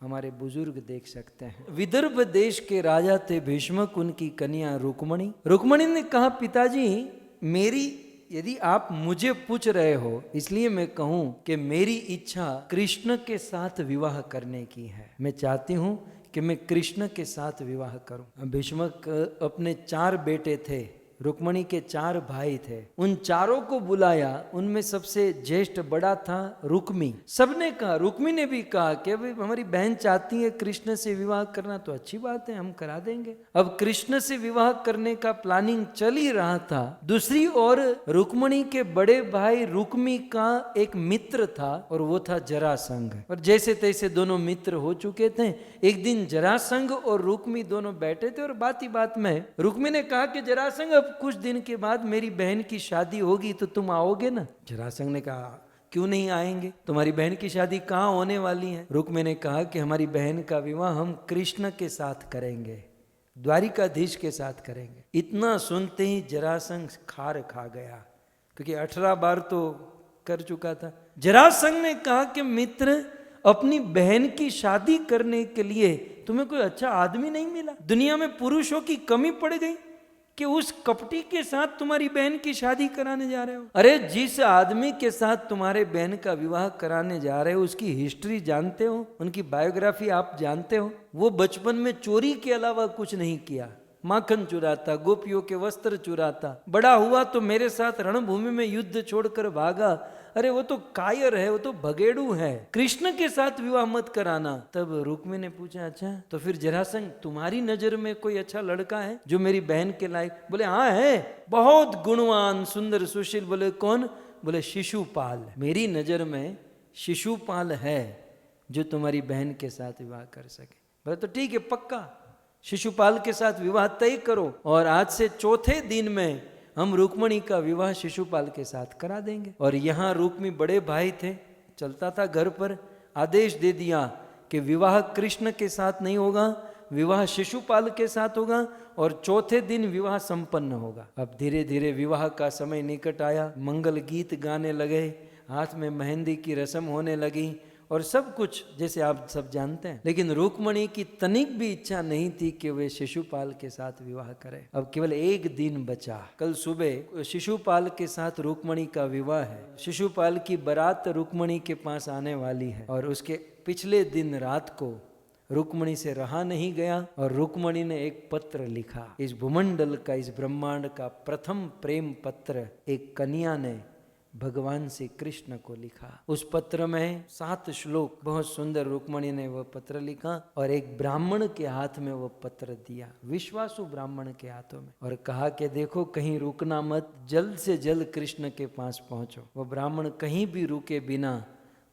हमारे बुजुर्ग देख सकते हैं। विदर्भ देश के राजा थे भीष्मक, उनकी कन्या रुक्मणी। रुक्मणी ने कहा, पिताजी मेरी, यदि आप मुझे पूछ रहे हो इसलिए मैं कहूं कि मेरी इच्छा कृष्ण के साथ विवाह करने की है। मैं चाहती हूं कि मैं कृष्ण के साथ विवाह करूं। भीष्मक अपने 4 बेटे थे, रुक्मणी के 4 भाई थे, उन चारों को बुलाया। उनमें सबसे ज्येष्ठ बड़ा था रुक्मी। सबने कहा, रुक्मी ने भी कहा कि भाई हमारी बहन चाहती है कृष्ण से विवाह करना, तो अच्छी बात है, हम करा देंगे। अब कृष्ण से विवाह करने का प्लानिंग चल ही रहा था। दूसरी ओर रुक्मणी के बड़े भाई रुक्मी का एक मित्र था, और वो था जरासंघ। और जैसे तैसे दोनों मित्र हो चुके थे। एक दिन जरासंघ और रुक्मी दोनों बैठे थे, और बात ही बात में रुक्मी ने कहा कि जरासंघ, अब कुछ दिन के बाद मेरी बहन की शादी होगी, तो तुम आओगे ना? जरासंघ ने कहा, क्यों नहीं आएंगे, तुम्हारी बहन की शादी कहाँ होने वाली है? रुक्मी ने कहा कि हमारी बहन का विवाह हम कृष्ण के साथ करेंगे, द्वारिकाधीश के साथ करेंगे। इतना सुनते ही जरासंघ खार खा गया, क्योंकि 18 बार तो कर चुका था। जरासंघ ने कहा कि मित्र, अपनी बहन की शादी करने के लिए तुम्हें कोई अच्छा आदमी नहीं मिला? दुनिया में पुरुषों की कमी पड़ गई कि उस कपटी के साथ तुम्हारी बहन की शादी कराने जा रहे हो? अरे जिस आदमी के साथ तुम्हारे बहन का विवाह कराने जा रहे हो, उसकी हिस्ट्री जानते हो, उनकी बायोग्राफी आप जानते हो? वो बचपन में चोरी के अलावा कुछ नहीं किया, माखन चुराता, गोपियों के वस्त्र चुराता, बड़ा हुआ तो मेरे साथ रणभूमि में युद्ध छोड़कर भागा। अरे वो तो कायर है, वो तो भगेड़ू है, कृष्ण के साथ विवाह मत कराना। तब रुक्मी ने पूछा, अच्छा तो फिर जरासंघ तुम्हारी नजर में कोई अच्छा लड़का है जो मेरी बहन के लायक? बोले हाँ है, बहुत गुणवान, सुंदर, सुशील। बोले कौन? बोले शिशुपाल। मेरी नजर में शिशुपाल है जो तुम्हारी बहन के साथ विवाह कर सके। बोले तो ठीक है, पक्का शिशुपाल के साथ विवाह तय करो, और आज से चौथे दिन में हम रुक्मणी का विवाह शिशुपाल के साथ करा देंगे। और यहाँ रुक्मी बड़े भाई थे, चलता था घर पर, आदेश दे दिया कि विवाह कृष्ण के साथ नहीं होगा, विवाह शिशुपाल के साथ होगा, और चौथे दिन विवाह संपन्न होगा। अब धीरे धीरे विवाह का समय निकट आया, मंगल गीत गाने लगे, हाथ में मेहंदी की रस्म होने लगी, और सब कुछ जैसे आप सब जानते हैं। लेकिन रुक्मणी की तनिक भी इच्छा नहीं थी कि वे शिशुपाल के साथ विवाह करें। अब केवल एक दिन बचा, कल सुबह शिशुपाल के साथ रुक्मणी का विवाह है। शिशुपाल की बारात रुक्मणी के पास आने वाली है, और उसके पिछले दिन रात को रुक्मणी से रहा नहीं गया, और रुक्मणी ने एक पत्र लिखा। इस भूमंडल का, इस ब्रह्मांड का प्रथम प्रेम पत्र एक कन्या ने भगवान श्री कृष्ण को लिखा। उस पत्र में 7 श्लोक, बहुत सुंदर रुक्मणी ने वह पत्र लिखा, और एक ब्राह्मण के हाथ में वह पत्र दिया, विश्वासु ब्राह्मण के हाथों में, और कहा कि देखो कहीं रुकना मत, जल्द से जल्द कृष्ण के पास पहुंचो। वह ब्राह्मण कहीं भी रुके बिना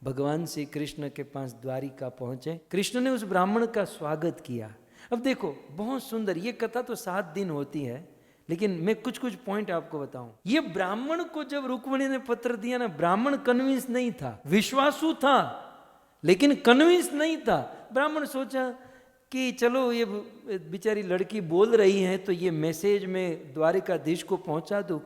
भगवान श्री कृष्ण के पास द्वारिका पहुंचे। कृष्ण ने उस ब्राह्मण का स्वागत किया। अब देखो बहुत सुंदर, ये कथा तो 7 दिन होती है, लेकिन मैं कुछ कुछ पॉइंट आपको बताऊं। ये ब्राह्मण को जब रुक्मणी ने पत्र दिया ना, ब्राह्मण कन्विंस नहीं था, विश्वासु था लेकिन कन्विंस नहीं था। ब्राह्मण सोचा कि चलो ये बेचारी लड़की बोल रही है तो ये मैसेज में द्वारिकाधीश को पहुंचा दूं,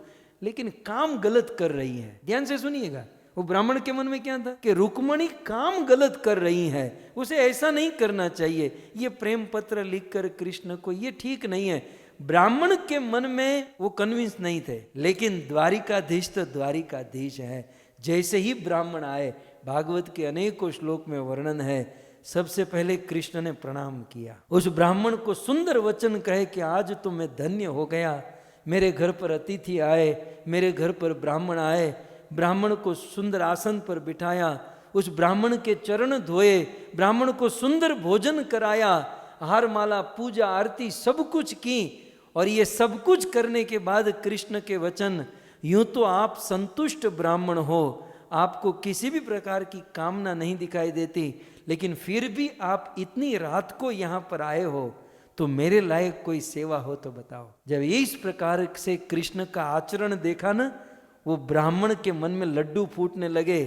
लेकिन काम गलत कर रही है। ध्यान से सुनिएगा, वो ब्राह्मण के मन में क्या था कि रुक्मणी काम गलत कर रही है, उसे ऐसा नहीं करना चाहिए, ये प्रेम पत्र लिखकर कृष्ण को, ये ठीक नहीं है। ब्राह्मण के मन में वो कन्विंस नहीं थे, लेकिन द्वारिकाधीश तो द्वारिकाधीश है। जैसे ही ब्राह्मण आए, भागवत के अनेकों श्लोक में वर्णन है, सबसे पहले कृष्ण ने प्रणाम किया। उस ब्राह्मण को सुंदर वचन कहे कि आज तो मैं धन्य हो गया, मेरे घर पर अतिथि आए, मेरे घर पर ब्राह्मण आए। ब्राह्मण को सुंदर आसन पर बिठाया, उस ब्राह्मण के चरण धोए, ब्राह्मण को सुंदर भोजन कराया, हार माला पूजा आरती सब कुछ की। और ये सब कुछ करने के बाद कृष्ण के वचन, यूं तो आप संतुष्ट ब्राह्मण हो, आपको किसी भी प्रकार की कामना नहीं दिखाई देती, लेकिन फिर भी आप इतनी रात को यहाँ पर आए हो, तो मेरे लायक कोई सेवा हो तो बताओ। जब ये इस प्रकार से कृष्ण का आचरण देखा ना, वो ब्राह्मण के मन में लड्डू फूटने लगे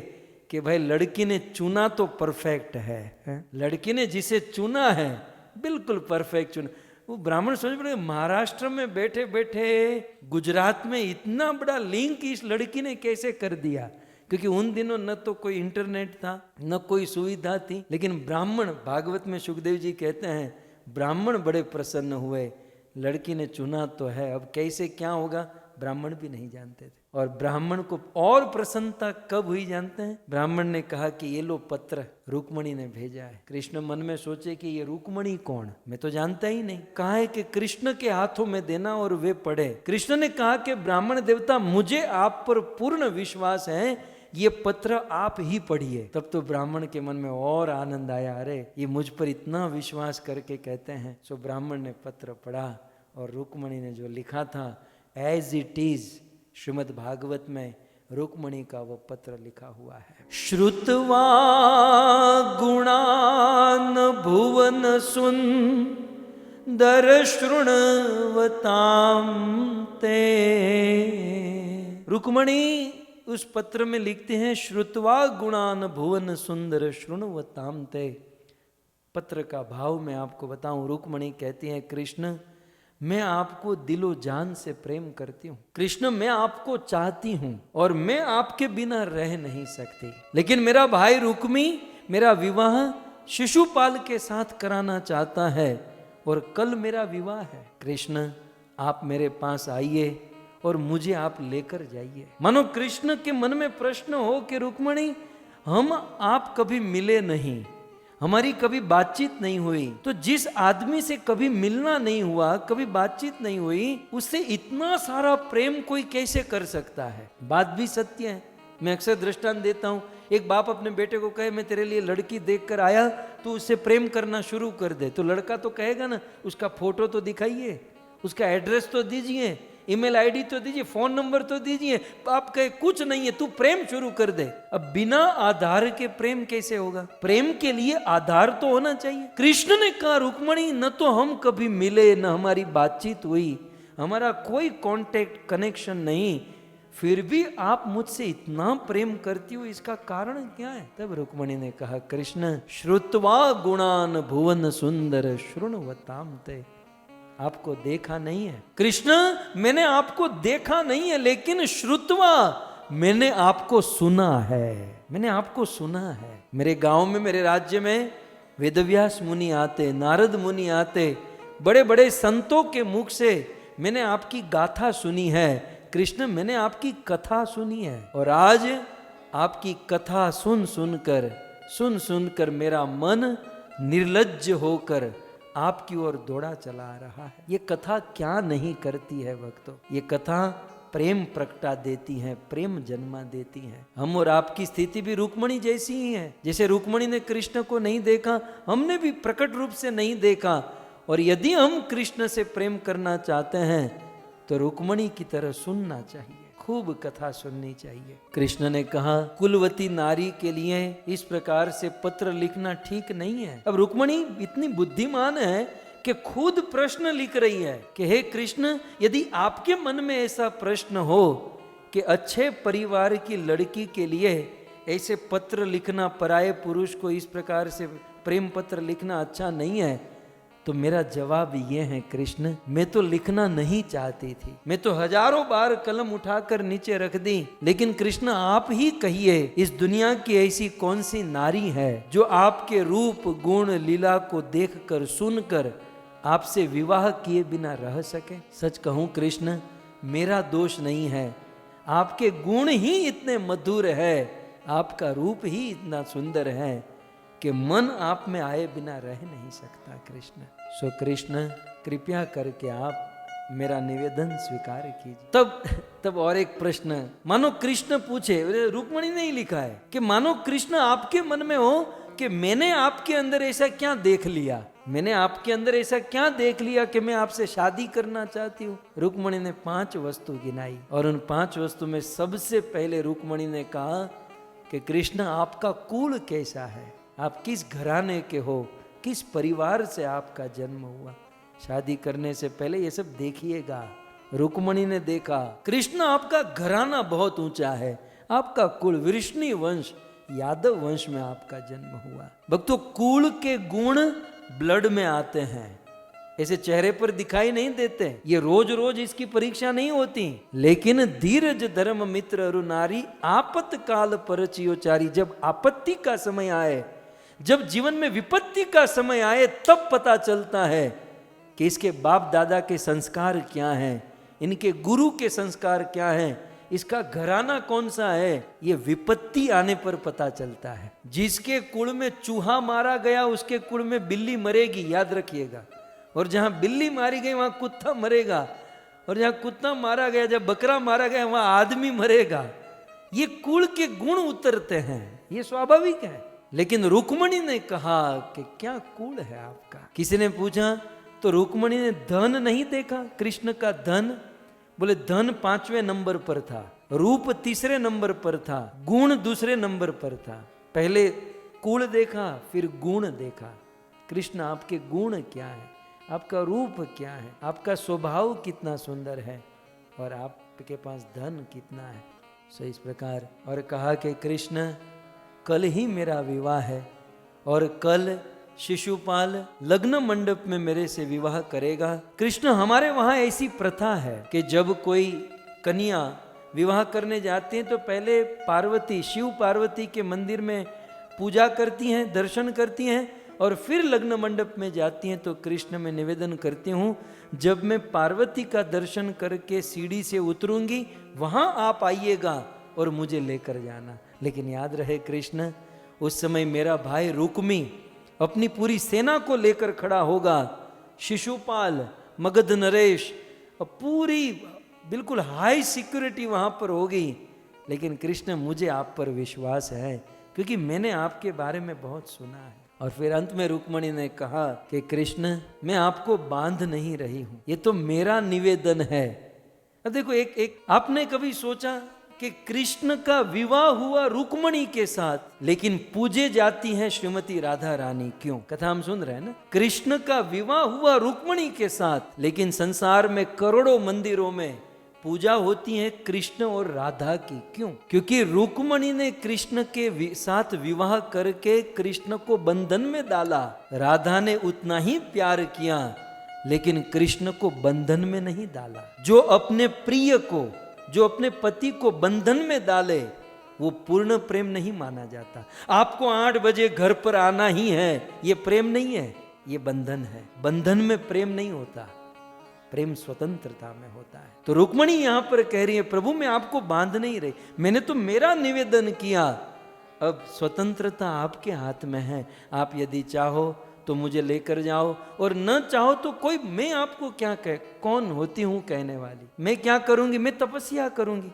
कि भाई लड़की ने चुना तो परफेक्ट है? लड़की ने जिसे चुना है बिल्कुल परफेक्ट चुना। वो ब्राह्मण समझ पड़े महाराष्ट्र में बैठे बैठे गुजरात में इतना बड़ा लिंक इस लड़की ने कैसे कर दिया, क्योंकि उन दिनों न तो कोई इंटरनेट था न कोई सुविधा थी। लेकिन ब्राह्मण, भागवत में सुखदेव जी कहते हैं ब्राह्मण बड़े प्रसन्न हुए, लड़की ने चुना तो है, अब कैसे क्या होगा ब्राह्मण भी नहीं जानते थे। और ब्राह्मण को और प्रसन्नता कब हुई जानते हैं? ब्राह्मण ने कहा कि ये लो पत्र रुक्मणी ने भेजा है। कृष्ण मन में सोचे कि ये रुक्मणी कौन, मैं तो जानता ही नहीं। कहा है कि कृष्ण के हाथों में देना और वे पढ़े। कृष्ण ने कहा कि ब्राह्मण देवता मुझे आप पर पूर्ण विश्वास है, ये पत्र आप ही पढ़िए। तब तो ब्राह्मण के मन में और आनंद आया, अरे ये मुझ पर इतना विश्वास करके कहते हैं। सो ब्राह्मण ने पत्र पढ़ा और रुक्मणी ने जो लिखा था as it is Shrimad Bhagavat में रुक्मणी का वो पत्र लिखा हुआ है। श्रुत्वा गुणान भुवन सुंदर शृण्वताम ते। रुक्मणी उस पत्र में लिखते हैं श्रुत्वा गुणान भुवन सुंदर शृण्वताम ते। पत्र का भाव मैं आपको बताऊं, रुक्मणी कहती है कृष्ण मैं आपको दिलो जान से प्रेम करती हूँ, कृष्ण मैं आपको चाहती हूँ और मैं आपके बिना रह नहीं सकती। लेकिन मेरा भाई रुक्मी मेरा विवाह शिशुपाल के साथ कराना चाहता है और कल मेरा विवाह है। कृष्ण आप मेरे पास आइए और मुझे आप लेकर जाइए। मानो कृष्ण के मन में प्रश्न हो कि रुक्मणी हम आप कभी मिले नहीं, हमारी कभी बातचीत नहीं हुई, तो जिस आदमी से कभी मिलना नहीं हुआ, कभी बातचीत नहीं हुई, उससे इतना सारा प्रेम कोई कैसे कर सकता है? बात भी सत्य है। मैं अक्सर दृष्टांत देता हूँ, एक बाप अपने बेटे को कहे मैं तेरे लिए लड़की देख कर आया, तो उससे प्रेम करना शुरू कर दे, तो लड़का तो कहेगा ना उसका फोटो तो दिखाइए, उसका एड्रेस तो दीजिए, ईमेल आईडी तो दीजिए, फोन नंबर तो दीजिए। आप कहे कुछ नहीं है, तू प्रेम शुरू कर दे। अब बिना आधार के प्रेम कैसे होगा? प्रेम के लिए आधार तो होना चाहिए। कृष्ण ने कहा रुक्मणी न तो हम कभी मिले, न हमारी बातचीत हुई, हमारा कोई कांटेक्ट कनेक्शन नहीं, फिर भी आप मुझसे इतना प्रेम करती हो, इसका कारण क्या है? तब रुक्मणी ने कहा कृष्ण श्रुत्वा गुणान भुवन सुंदर शृण्वताम ते। आपको देखा नहीं है कृष्ण, मैंने आपको देखा नहीं है, लेकिन श्रुत्वा मैंने आपको सुना है, मैंने आपको सुना है। मेरे गांव में, मेरे राज्य में वेदव्यास मुनि आते, नारद मुनि आते, बड़े बड़े संतों के मुख से मैंने आपकी गाथा सुनी है। कृष्ण मैंने आपकी कथा सुनी है और आज आपकी कथा सुन सुनकर मेरा मन निर्लज्ज होकर आपकी ओर दौड़ा चला आ रहा है। ये कथा क्या नहीं करती है भक्तों? ये कथा प्रेम प्रगटा देती है, प्रेम जन्मा देती है। हम और आपकी स्थिति भी रुक्मणी जैसी ही है। जैसे रुक्मणी ने कृष्ण को नहीं देखा, हमने भी प्रकट रूप से नहीं देखा, और यदि हम कृष्ण से प्रेम करना चाहते हैं तो रुक्मणी की तरह सुनना चाहिए, खूब कथा सुननी चाहिए। कृष्ण ने कहा कुलवती नारी के लिए इस प्रकार से पत्र लिखना ठीक नहीं है। अब रुक्मणी इतनी बुद्धिमान है कि खुद प्रश्न लिख रही है कि हे कृष्ण, यदि आपके मन में ऐसा प्रश्न हो कि अच्छे परिवार की लड़की के लिए ऐसे पत्र लिखना, पराये पुरुष को इस प्रकार से प्रेम पत्र लिखना अच्छा नहीं है, तो मेरा जवाब ये है कृष्ण, मैं तो लिखना नहीं चाहती थी, मैं तो हजारों बार कलम उठाकर नीचे रख दी, लेकिन कृष्ण आप ही कहिए इस दुनिया की ऐसी कौन सी नारी है जो आपके रूप गुण लीला को देखकर सुनकर आपसे विवाह किए बिना रह सके? सच कहूं कृष्ण, मेरा दोष नहीं है, आपके गुण ही इतने मधुर है, आपका रूप ही इतना सुंदर है कि मन आप में आए बिना रह नहीं सकता कृष्ण। सो कृष्ण कृपया करके आप मेरा निवेदन स्वीकार कीजिए। तब और एक प्रश्न, मानो कृष्ण पूछे, रुक्मणी ने ही लिखा है कि मानो कृष्ण आपके मन में हो कि मैंने आपके अंदर ऐसा क्या देख लिया, मैंने आपके अंदर ऐसा क्या देख लिया कि मैं आपसे शादी करना चाहती हूँ। रुक्मणी ने 5 वस्तु गिनाई और उन 5 वस्तु में सबसे पहले रुक्मणी ने कहा कि कृष्ण आपका कुल कैसा है, आप किस घराने के हो, किस परिवार से आपका जन्म हुआ। शादी करने से पहले ये सब देखिएगा। रुक्मणी ने देखा कृष्ण आपका घराना बहुत ऊंचा है, आपका कुल वृष्णि वंश यादव वंश में आपका जन्म हुआ। भक्तों, कुल के गुण ब्लड में आते हैं, ऐसे चेहरे पर दिखाई नहीं देते। ये रोज रोज इसकी परीक्षा नहीं होती। लेकिन धीरज धर्म मित्र अरु नारी आपत काल परचियोचारी, जब आपत्ति का समय आए, जब जीवन में विपत्ति का समय आए, तब पता चलता है कि इसके बाप दादा के संस्कार क्या हैं, इनके गुरु के संस्कार क्या हैं, इसका घराना कौन सा है। ये विपत्ति आने पर पता चलता है। जिसके कुल में चूहा मारा गया उसके कुल में बिल्ली मरेगी, याद रखिएगा। और जहां बिल्ली मारी गई वहां कुत्ता मरेगा, और जहां कुत्ता मारा गया, जब बकरा मारा गया, वहां आदमी मरेगा। ये कुल के गुण उतरते हैं, ये स्वाभाविक है। लेकिन रुक्मणी ने कहा कि क्या कुल है आपका। किसी ने पूछा तो रुक्मणी ने धन नहीं देखा, कृष्ण का धन। बोले धन 5वें नंबर पर था, रूप 3रे नंबर पर था, गुण 2रे नंबर पर था। पहले कुल देखा, फिर गुण देखा। कृष्ण आपके गुण क्या है, आपका रूप क्या है, आपका स्वभाव कितना सुंदर है, और आपके पास धन कितना है। सो इस प्रकार और कहा कि कृष्ण कल ही मेरा विवाह है, और कल शिशुपाल लग्न मंडप में मेरे से विवाह करेगा। कृष्ण, हमारे वहां ऐसी प्रथा है कि जब कोई कन्या विवाह करने जाती है तो पहले पार्वती, शिव पार्वती के मंदिर में पूजा करती हैं, दर्शन करती हैं, और फिर लग्न मंडप में जाती हैं। तो कृष्ण, मैं निवेदन करती हूँ, जब मैं पार्वती का दर्शन करके सीढ़ी से उतरूंगी, वहां आप आइएगा और मुझे लेकर जाना। लेकिन याद रहे कृष्ण, उस समय मेरा भाई रुक्मी अपनी पूरी सेना को लेकर खड़ा होगा, शिशुपाल, मगध नरेश, पूरी बिल्कुल हाई सिक्योरिटी वहां पर होगी। लेकिन कृष्ण, मुझे आप पर विश्वास है, क्योंकि मैंने आपके बारे में बहुत सुना है। और फिर अंत में रुक्मणी ने कहा कि कृष्ण, मैं आपको बांध नहीं रही हूं, ये तो मेरा निवेदन है। अब देखो, एक आपने कभी सोचा कि कृष्ण का विवाह हुआ रुक्मणी के साथ, लेकिन पूजे जाती हैं श्रीमती राधा रानी, क्यों? कथा हम सुन रहे हैं ना। कृष्ण का विवाह हुआ रुक्मणी के साथ, लेकिन संसार में करोड़ों मंदिरों में पूजा होती है कृष्ण और राधा की, क्यों? क्योंकि रुक्मणी ने कृष्ण के साथ विवाह करके कृष्ण को बंधन में डाला। राधा ने उतना ही प्यार किया, लेकिन कृष्ण को बंधन में नहीं डाला। जो अपने प्रिय को, जो अपने पति को बंधन में डाले, वो पूर्ण प्रेम नहीं माना जाता। आपको 8 बजे घर पर आना ही है, ये प्रेम नहीं है, ये बंधन है। बंधन में प्रेम नहीं होता, प्रेम स्वतंत्रता में होता है। तो रुक्मणी यहां पर कह रही है, प्रभु मैं आपको बांध नहीं रही, मैंने तो मेरा निवेदन किया, अब स्वतंत्रता आपके हाथ में है। आप यदि चाहो तो मुझे लेकर जाओ, और न चाहो तो कोई, मैं आपको क्या कह, कौन होती हूं कहने वाली। मैं क्या करूंगी, मैं तपस्या करूंगी,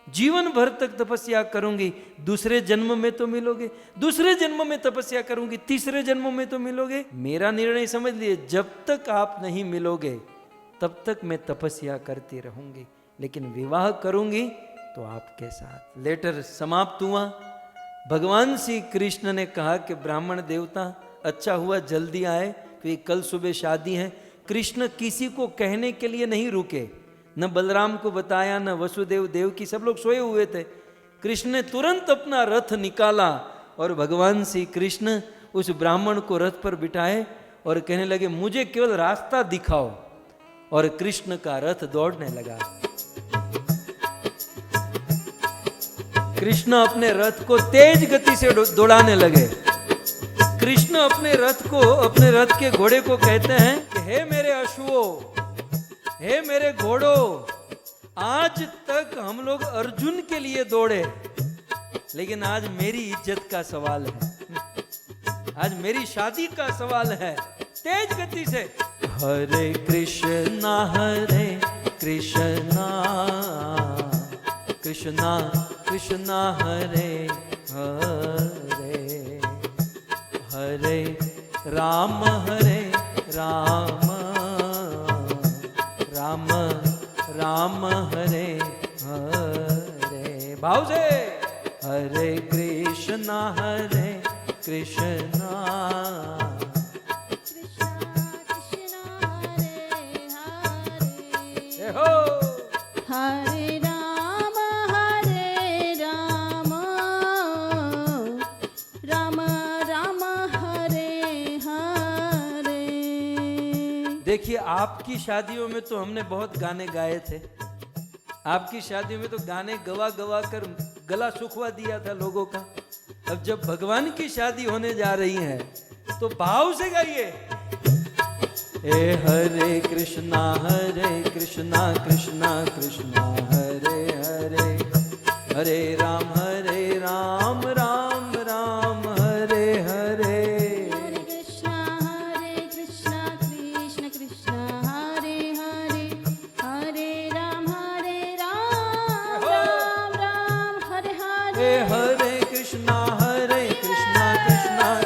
जीवन भर तक तपस्या करूंगी। दूसरे जन्म में तो मिलोगे, दूसरे जन्म में तपस्या करूंगी, तीसरे जन्म में तो मिलोगे। मेरा निर्णय समझ लिए, जब तक आप नहीं मिलोगे तब तक मैं तपस्या करती रहूंगी, लेकिन विवाह करूंगी तो आपके साथ। लेटर समाप्त हुआ। भगवान श्री कृष्ण ने कहा कि ब्राह्मण देवता, अच्छा हुआ जल्दी आए, क्योंकि कल सुबह शादी है। कृष्ण किसी को कहने के लिए नहीं रुके, न बलराम को बताया, न वसुदेव, देवकी, सब लोग सोए हुए थे। कृष्ण ने तुरंत अपना रथ निकाला, और भगवान श्री कृष्ण उस ब्राह्मण को रथ पर बिठाए और कहने लगे, मुझे केवल रास्ता दिखाओ। और कृष्ण का रथ दौड़ने लगा। कृष्ण अपने रथ को तेज गति से दौड़ाने लगे। कृष्ण अपने रथ के घोड़े को कहते हैं कि हे मेरे अश्वों, हे मेरे घोड़ों, आज तक हम लोग अर्जुन के लिए दौड़े, लेकिन आज मेरी इज्जत का सवाल है, आज मेरी शादी का सवाल है। तेज गति से हरे कृष्णा कृष्णा कृष्णा हरे हरे, हरे राम राम राम राम हरे हरे। भाव से हरे कृष्णा कृष्णा कृष्णा हरे हरे, हो हरे राम देखिए, आपकी शादियों में तो हमने बहुत गाने गाए थे, आपकी शादियों में तो गाने गवा गवा कर गला सुखवा दिया था लोगों का। अब जब भगवान की शादी होने जा रही है तो भाव से गाइए। ए हरे कृष्णा कृष्णा कृष्णा हरे हरे, हरे Ram Ram Ram Hare Hare. Hare Krishna, Krishna Krishna, Hare Hare, Hare Ram, Ram Ram, Hare Hare. ए हरे कृष्णा कृष्णा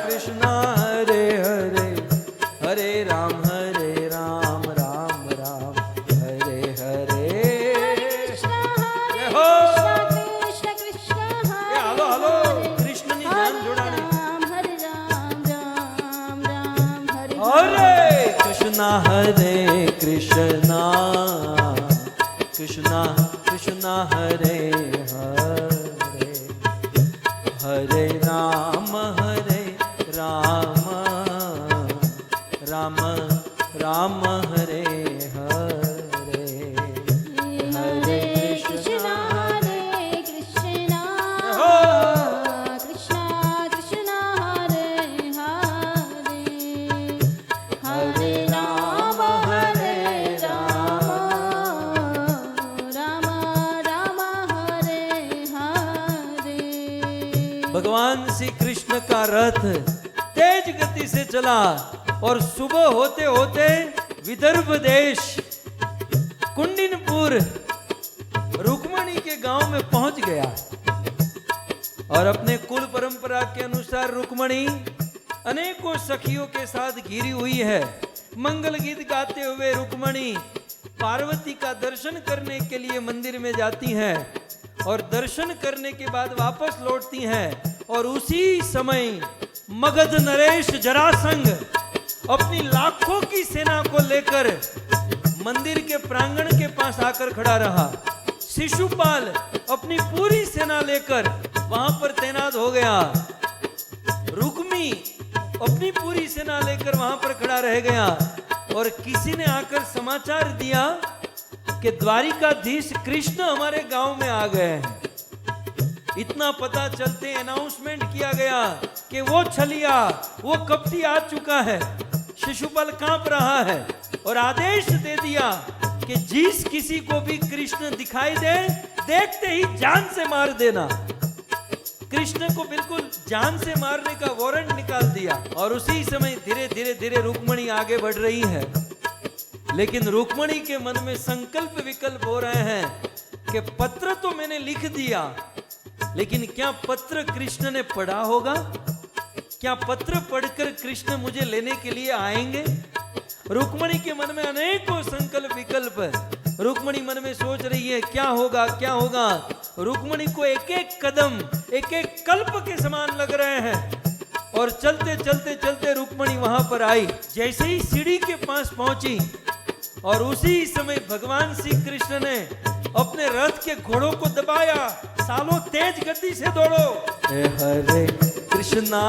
कृष्णा हरे हरे, हरे राम राम राम हरे हरे। Krishna, जय हो। Krishna Krishna, ए हालो हालो, कृष्ण ની જાન જોડાણી। Hare Ram, Ram Ram, Hare हरे कृष्णा कृष्णा कृष्णा कृष्णा हरे हरे, हरे राम राम राम हरे हरे। Hare Krishna, हो। Krishna Krishna, Hare Hare, Hare Ram, Ram Ram, Hare Hare. भगवान श्री कृष्ण का रथ तेज गति से चला और सुबह होते होते विदर्भ देश कुंडिनपुर रुक्मणी के गांव में पहुंच गया। और अपने कुल परंपरा के अनुसार रुक्मणी अनेकों सखियों के साथ घिरी हुई है। मंगल गीत गाते हुए रुक्मणी पार्वती का दर्शन करने के लिए मंदिर में जाती हैं और दर्शन करने के बाद वापस लौटती हैं। और उसी समय मगध नरेश जरासंध अपनी लाखों की सेना को लेकर मंदिर के प्रांगण के पास आकर खड़ा रहा। शिशुपाल अपनी पूरी सेना लेकर वहां पर तैनात हो गया। रुक्मी अपनी पूरी सेना लेकर वहां पर खड़ा रह गया। और किसी ने आकर समाचार दिया कि द्वारिकाधीश कृष्ण हमारे गांव में आ गए हैं। इतना पता चलते अनाउंसमेंट किया गया कि वो छलिया, वो कपटी आ चुका है। शिशुपाल कांप रहा है और आदेश दे दिया कि जिस किसी को भी कृष्ण दिखाई दे, देखते ही जान से मार देना। कृष्ण को बिल्कुल जान से मारने का वारंट निकाल दिया। और उसी समय धीरे धीरे धीरे रुक्मणी आगे बढ़ रही है। लेकिन रुक्मणी के मन में संकल्प विकल्प हो रहे हैं कि पत्र तो मैंने लिख दिया, लेकिन क्या पत्र कृष्ण ने पढ़ा होगा? क्या पत्र पढ़कर कृष्ण मुझे लेने के लिए आएंगे? रुक्मणी के मन में अनेकों संकल्प विकल्प। रुक्मणी मन में सोच रही है क्या होगा क्या होगा। रुक्मणी को एक एक कदम एक एक कल्प के समान लग रहे हैं। और चलते चलते चलते रुक्मणी वहां पर आई। जैसे ही सीढ़ी के पास पहुंची और उसी समय भगवान श्री कृष्ण ने अपने रथ के घोड़ों को दबाया। सालों तेज गति से दौड़ो। हरे कृष्णा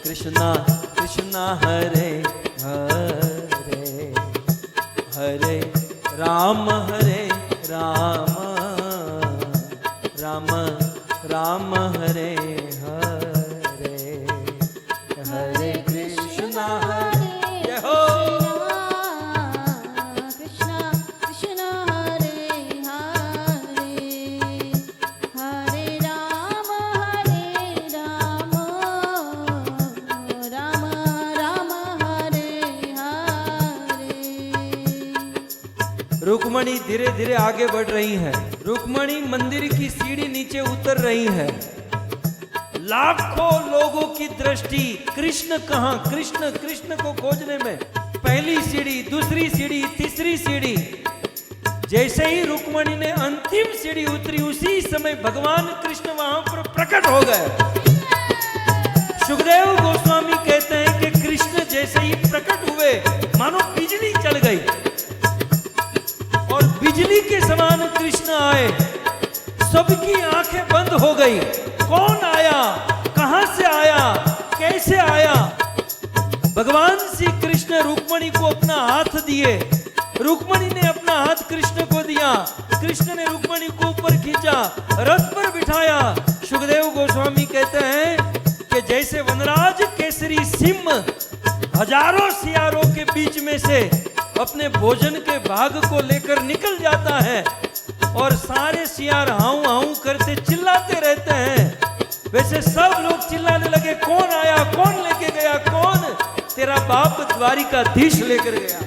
कृष्णा कृष्णा हरे हरे, हरे राम राम राम हरे हरे, हरे कृष्णा जय हो। Krishna Krishna, Hare Hare, Hare Ram, Ram Ram, Hare Hare. Rukmini धीरे धीरे आगे बढ़ रही है। रुक्मणी मंदिर की सीढ़ी नीचे उतर रही है। लाखों लोगों की दृष्टि कृष्ण कहां, कृष्ण कृष्ण को खोजने में। पहली सीढ़ी, दूसरी सीढ़ी, तीसरी सीढ़ी। जैसे ही रुक्मणी ने अंतिम सीढ़ी उतरी, उसी समय भगवान कृष्ण वहां पर प्रकट हो गए। सुखदेव गोस्वामी कहते हैं कि कृष्ण जैसे ही प्रकट हुए मानो बिजली चल गई और बिजली के समान कृष्ण आए। सबकी आंखें बंद हो गई। कौन आया, कहां से आया, कैसे आया? भगवान कृष्ण रुक्मणी को अपना हाथ दिए, रुक्मणी ने अपना हाथ कृष्ण को दिया, कृष्ण ने रुक्मणी को ऊपर खींचा, रथ पर बिठाया। सुखदेव गोस्वामी कहते हैं कि जैसे वनराज केसरी सिंह हजारों सियारों के बीच में से अपने भोजन के भाग को लेकर निकल जाता है और सारे सियार हाउ हाउ करते चिल्लाते रहते हैं, वैसे सब लोग चिल्लाने लगे, कौन आया, कौन लेके गया, कौन? तेरा बाप द्वारिकाधीश लेकर गया।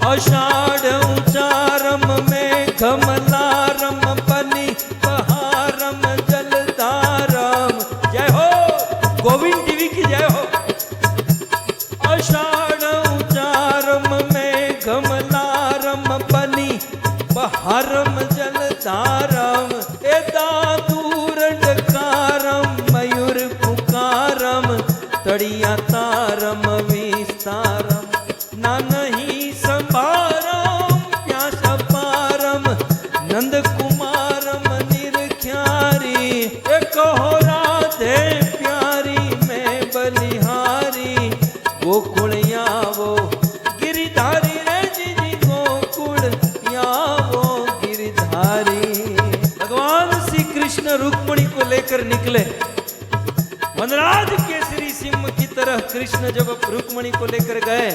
आषाढ़ उचारम में कमलारम बनी बहारम जलधारम। जय हो गोविंद देवी की जय हो। आषाढ़ उचारम में कमलारम बनी बहारम जलधारम। एदादूरंडकारम मयूर पुकारम तड़िया तारम विस्तारम। ना नहीं संभारम प्यासा पारम नंद कुमारम निरख्यारी। कहो राधे प्यारी मैं बलिहारी गोकुल यावो गिरिधारी रे जी गोकुल यावो गिरिधारी। भगवान श्री कृष्ण रुक्मणी को लेकर निकले। वनराज केसरी सिंह की तरह कृष्ण जब रुक्मणी को लेकर गए,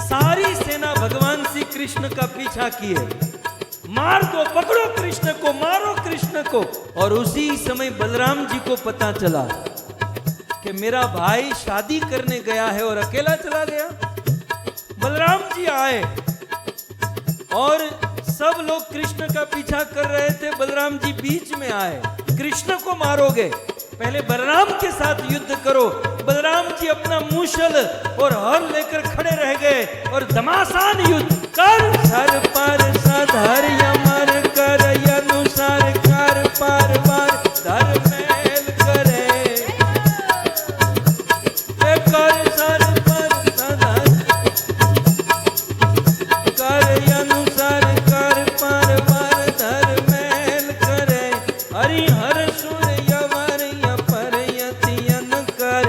सारी सेना भगवान श्री कृष्ण का पीछा किए। मार दो, पकड़ो कृष्ण को, मारो कृष्ण को। और उसी समय बलराम जी को पता चला कि मेरा भाई शादी करने गया है और अकेला चला गया। बलराम जी आए और सब लोग कृष्ण का पीछा कर रहे थे, बलराम जी बीच में आए। कृष्ण को मारोगे, पहले बलराम के साथ युद्ध करो। बलराम जी अपना मूसल और हल लेकर खड़े रह गए और घमासान युद्ध कर। सर पर सधर यमर कर अनुसार कर पार पार धर मेल करे। कर सर पर सधर कर अनुसार कर पार पार धर मेल करे। हरिहर सुर यवर यपर यतियन कर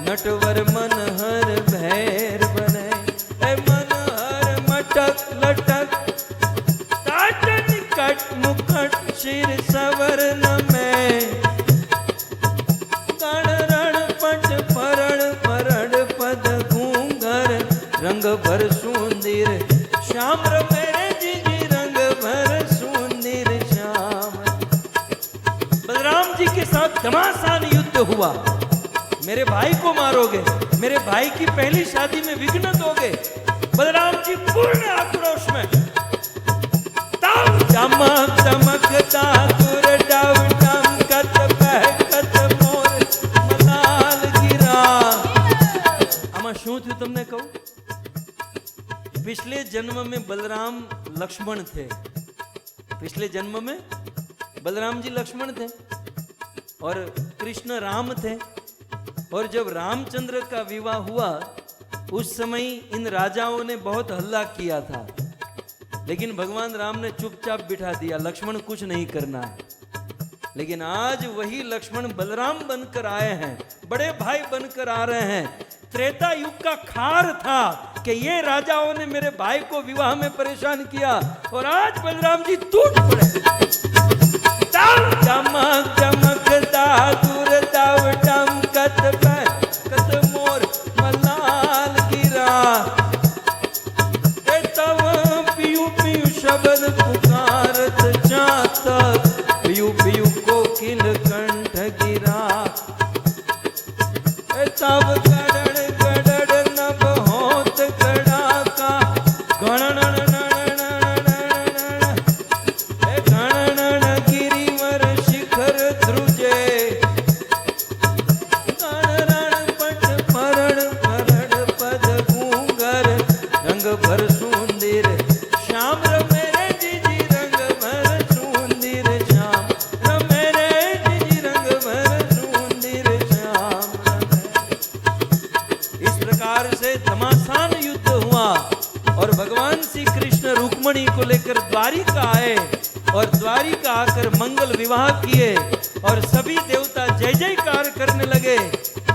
नटवर मन हर भैर बने। मन हर मटक लटक ताटन कट मुकट शिर सवरन में। गण रण पट परण परण पद घूंगर रंग भर सुंदर श्याम मेरे जी रंग भर सुंदर श्याम। बलराम जी के साथ घमासान युद्ध हुआ। मेरे भाई को मारोगे, मेरे भाई की पहली शादी में विघ्न दोगे। बलराम जी पूर्ण आक्रोश में चमक चमकता तुर डव टमकत बहकत मोर मलाल गिरा। आमा શું થયું તમને કહું? पिछले जन्म में बलराम लक्ष्मण थे। पिछले जन्म में बलराम जी लक्ष्मण थे और कृष्ण राम थे। और जब रामचंद्र का विवाह हुआ उस समय इन राजाओं ने बहुत हल्ला किया था, लेकिन भगवान राम ने चुपचाप बिठा दिया, लक्ष्मण कुछ नहीं करना है। लेकिन आज वही लक्ष्मण बलराम बनकर आए हैं, बड़े भाई बनकर आ रहे हैं। त्रेता युग का खार था कि ये राजाओं ने मेरे भाई को विवाह में परेशान किया और आज बलराम जी टूट पड़े। चमक चमकता दूर दाव टमकत बहकत मोर मलाल गिरा। तब पियू पियू शब्द पुकारत चातक पियू पियू कोकिल कंठ गिरा। तब गड़ड़ गड़ड़ नभ होत गड़ाका गणन गणन गिरिवर शिखर ध्रुजे। गणरण पट परण परण पद घूंगर रंग भर सुंदर श्याम मेरे जी रंग भर सुंदर श्याम मेरे जी रंग भर सुंदर श्याम। इस प्रकार से घमासान युद्ध हुआ और भगवान श्री कृष्ण रुक्मणी को लेकर द्वारिका आए। और द्वारिका आकर मंगल विवाह किए और सभी देवता जय जयकार करने लगे।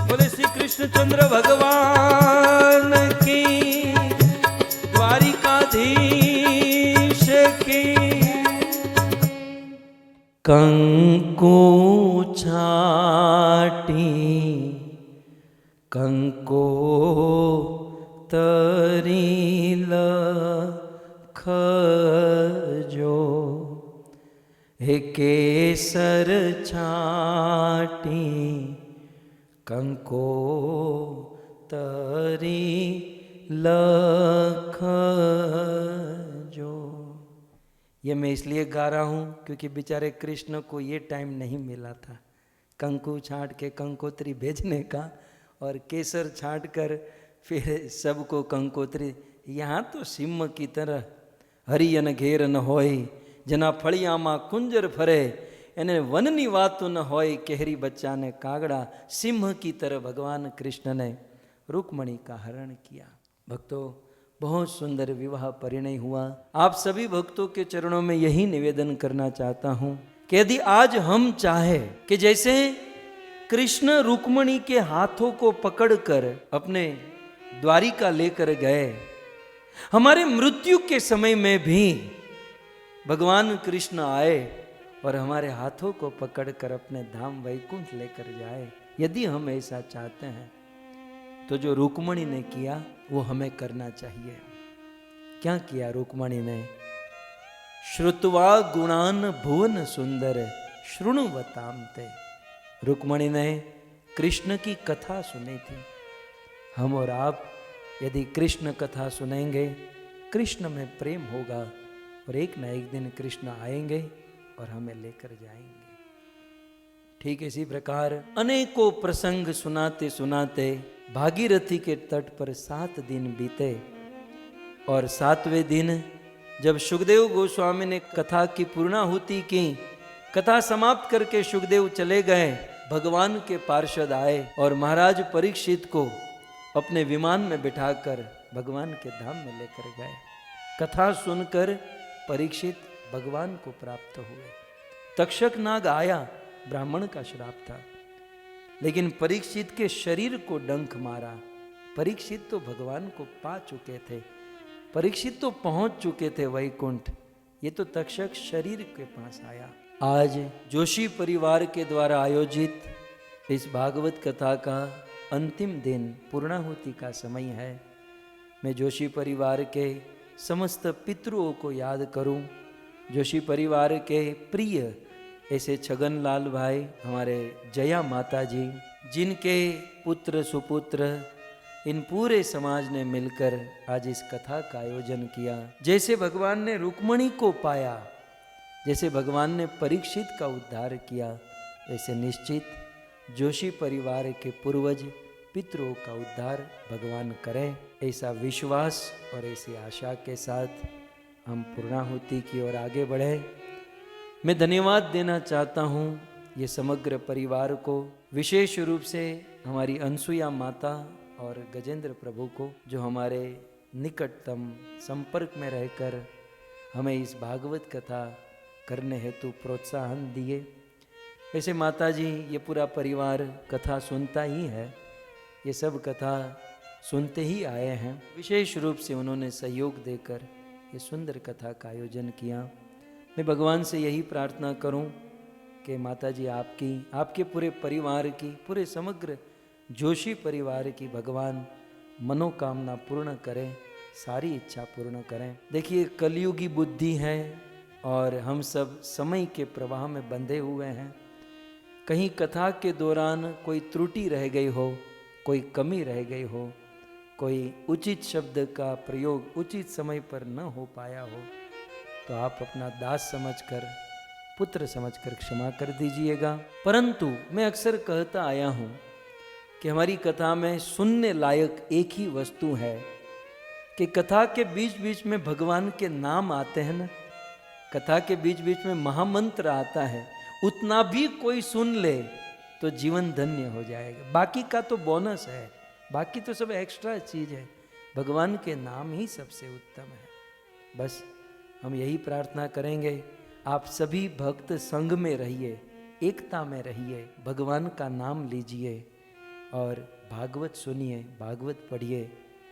बोले श्री कृष्णचंद्र भगवान की, द्वारिकाधीश की। कंकु छाटी कंको तरील खजो, हे केसर छाटी कंको तरी लखजो। ये मैं इसलिए गा रहा हूँ क्योंकि बेचारे कृष्ण को ये टाइम नहीं मिला था कंकु छाट के कंकोत्री भेजने का और केसर छाट कर फिर सबको कंकोत्री। यहाँ तो सिंह की तरह हरियन घेर न होय, जना फળિયામાં कुंजर फरे, એને વનની વાતો ન હોય, કેહરી बच्चाने कागड़ा। सिंह की तरह भगवान कृष्ण ने रुक्मणी का हरण किया। भक्तों, बहुत सुंदर विवाह परिणय हुआ। आप सभी भक्तों के चरणों में यही निवेदन करना चाहता हूं कि यदि आज हम चाहे कि जैसे कृष्ण रुक्मणी के हाथों को पकड़कर अपने द्वारिका लेकर गए, हमारे मृत्यु के समय में भी भगवान कृष्ण आए और हमारे हाथों को पकड़कर अपने धाम वैकुंठ लेकर जाए। यदि हम ऐसा चाहते हैं तो जो रुक्मणी ने किया वो हमें करना चाहिए। क्या किया रुक्मणी ने? श्रुत्वा गुणान भुवन सुंदर शृणुवताम ते। रुक्मणी ने कृष्ण की कथा सुनी थी। हम और आप यदि कृष्ण कथा सुनेंगे, कृष्ण में प्रेम होगा और एक न एक दिन कृष्ण आएंगे और हमें लेकर जाएंगे। ठीक इसी प्रकार अनेकों प्रसंग सुनाते सुनाते भागीरथी के तट पर 7 दिन बीते और 7वें दिन जब सुखदेव गोस्वामी ने कथा की पूर्णाहुति की, कथा समाप्त करके सुखदेव चले गए, भगवान के पार्षद आए और महाराज परीक्षित को अपने विमान में बिठाकर भगवान के धाम में लेकर गए। कथा सुनकर परीक्षित भगवान को प्राप्त हुए। तक्षक नाग आया, ब्राह्मण का श्राप था, लेकिन परीक्षित के शरीर को डंक मारा। परीक्षित तो भगवान को पा चुके थे, परीक्षित तो पहुंच चुके थे वैकुंठ, ये तो तक्षक शरीर के पास आया। आज जोशी परिवार के द्वारा आयोजित इस भागवत कथा का अंतिम दिन, पूर्णाहुति का समय है। मैं जोशी परिवार के समस्त पितरों को याद करूं। जोशी परिवार के प्रिय ऐसे छगनलाल भाई, हमारे जया माता जी, जिनके पुत्र सुपुत्र इन पूरे समाज ने मिलकर आज इस कथा का आयोजन किया। जैसे भगवान ने रुक्मणी को पाया, जैसे भगवान ने परीक्षित का उद्धार किया, वैसे निश्चित जोशी परिवार के पूर्वज पितरों का उद्धार भगवान करें, ऐसा विश्वास और ऐसी आशा के साथ हम पूर्णाहुति की ओर आगे बढ़े। मैं धन्यवाद देना चाहता हूँ ये समग्र परिवार को, विशेष रूप से हमारी अनसुया माता और गजेंद्र प्रभु को, जो हमारे निकटतम संपर्क में रहकर हमें इस भागवत कथा करने हेतु प्रोत्साहन दिए। ऐसे माता जी, ये पूरा परिवार कथा सुनता ही है, ये सब कथा सुनते ही आए हैं। विशेष रूप से उन्होंने सहयोग देकर ये सुंदर कथा का आयोजन किया। मैं भगवान से यही प्रार्थना करूं कि माता जी आपकी, आपके पूरे परिवार की, पूरे समग्र जोशी परिवार की भगवान मनोकामना पूर्ण करें, सारी इच्छा पूर्ण करें। देखिए, कलयुगी बुद्धि है और हम सब समय के प्रवाह में बंधे हुए हैं। कहीं कथा के दौरान कोई त्रुटि रह गई हो, कोई कमी रह गई हो, कोई उचित शब्द का प्रयोग उचित समय पर न हो पाया हो, तो आप अपना दास समझकर, पुत्र समझकर क्षमा कर दीजिएगा। परंतु मैं अक्सर कहता आया हूँ कि हमारी कथा में सुनने लायक एक ही वस्तु है कि कथा के बीच बीच में भगवान के नाम आते हैं ना, कथा के बीच बीच में महामंत्र आता है, उतना भी कोई सुन ले तो जीवन धन्य हो जाएगा। बाकी का तो बोनस है, बाकी तो सब एक्स्ट्रा चीज है, भगवान के नाम ही सबसे उत्तम है। बस हम यही प्रार्थना करेंगे। आप सभी भक्त संग में रहिए, एकता में रहिए, भगवान का नाम लीजिए और भागवत सुनिए, भागवत पढ़िए,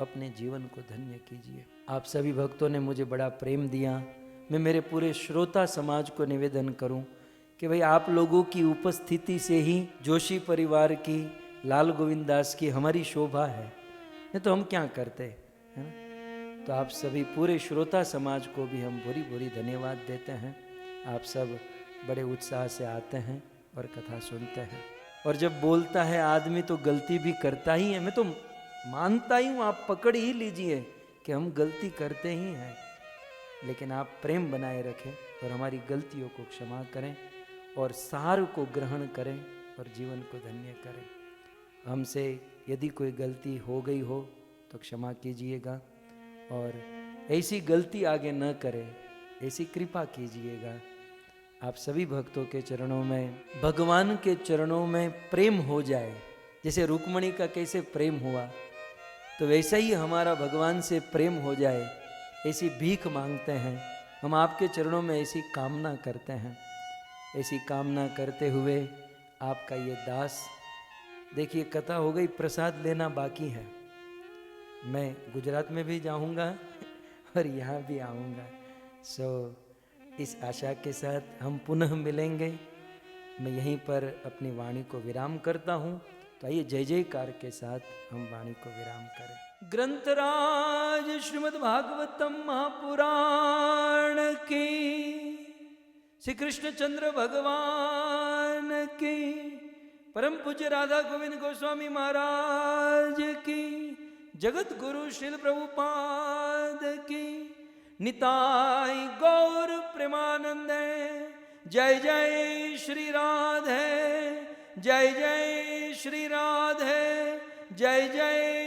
अपने जीवन को धन्य कीजिए। आप सभी भक्तों ने मुझे बड़ा प्रेम दिया। मैं मेरे पूरे श्रोता समाज को निवेदन करूं कि भाई आप लोगों की उपस्थिति से ही जोशी परिवार की, लाल गोविंद दास की हमारी शोभा है, नहीं तो हम क्या करते, है ना। तो आप सभी पूरे श्रोता समाज को भी हम भूरी भूरी धन्यवाद देते हैं। आप सब बड़े उत्साह से आते हैं और कथा सुनते हैं। और जब बोलता है आदमी तो गलती भी करता ही है, मैं तो मानता ही हूँ, आप पकड़ ही लीजिए कि हम गलती करते ही हैं, लेकिन आप प्रेम बनाए रखें और हमारी गलतियों को क्षमा करें और सार को ग्रहण करें और जीवन को धन्य करें। हमसे यदि कोई गलती हो गई हो तो क्षमा कीजिएगा और ऐसी गलती आगे न करें, ऐसी कृपा कीजिएगा। आप सभी भक्तों के चरणों में, भगवान के चरणों में प्रेम हो जाए। जैसे रुक्मणी का कैसे प्रेम हुआ, तो वैसा ही हमारा भगवान से प्रेम हो जाए, ऐसी भीख मांगते हैं हम। आपके चरणों में ऐसी कामना करते हैं। ऐसी कामना करते हुए आपका ये दास, देखिए कथा हो गई, प्रसाद लेना बाकी है। मैं गुजरात में भी जाऊंगा और यहाँ भी आऊँगा। इस आशा के साथ हम पुनः मिलेंगे। मैं यहीं पर अपनी वाणी को विराम करता हूँ। तो आइए जय जयकार के साथ हम वाणी को विराम करें। ग्रंथराज श्रीमद् भागवतम महापुराण की, श्री कृष्णचंद्र भगवान की, परम पूज्य राधा गोविंद गोस्वामी महाराज की, जगत गुरु श्रील प्रभुपाद की, निताय गौर प्रेमानंदे। जय जय श्री राधे, जय जय श्री राधे, जय जय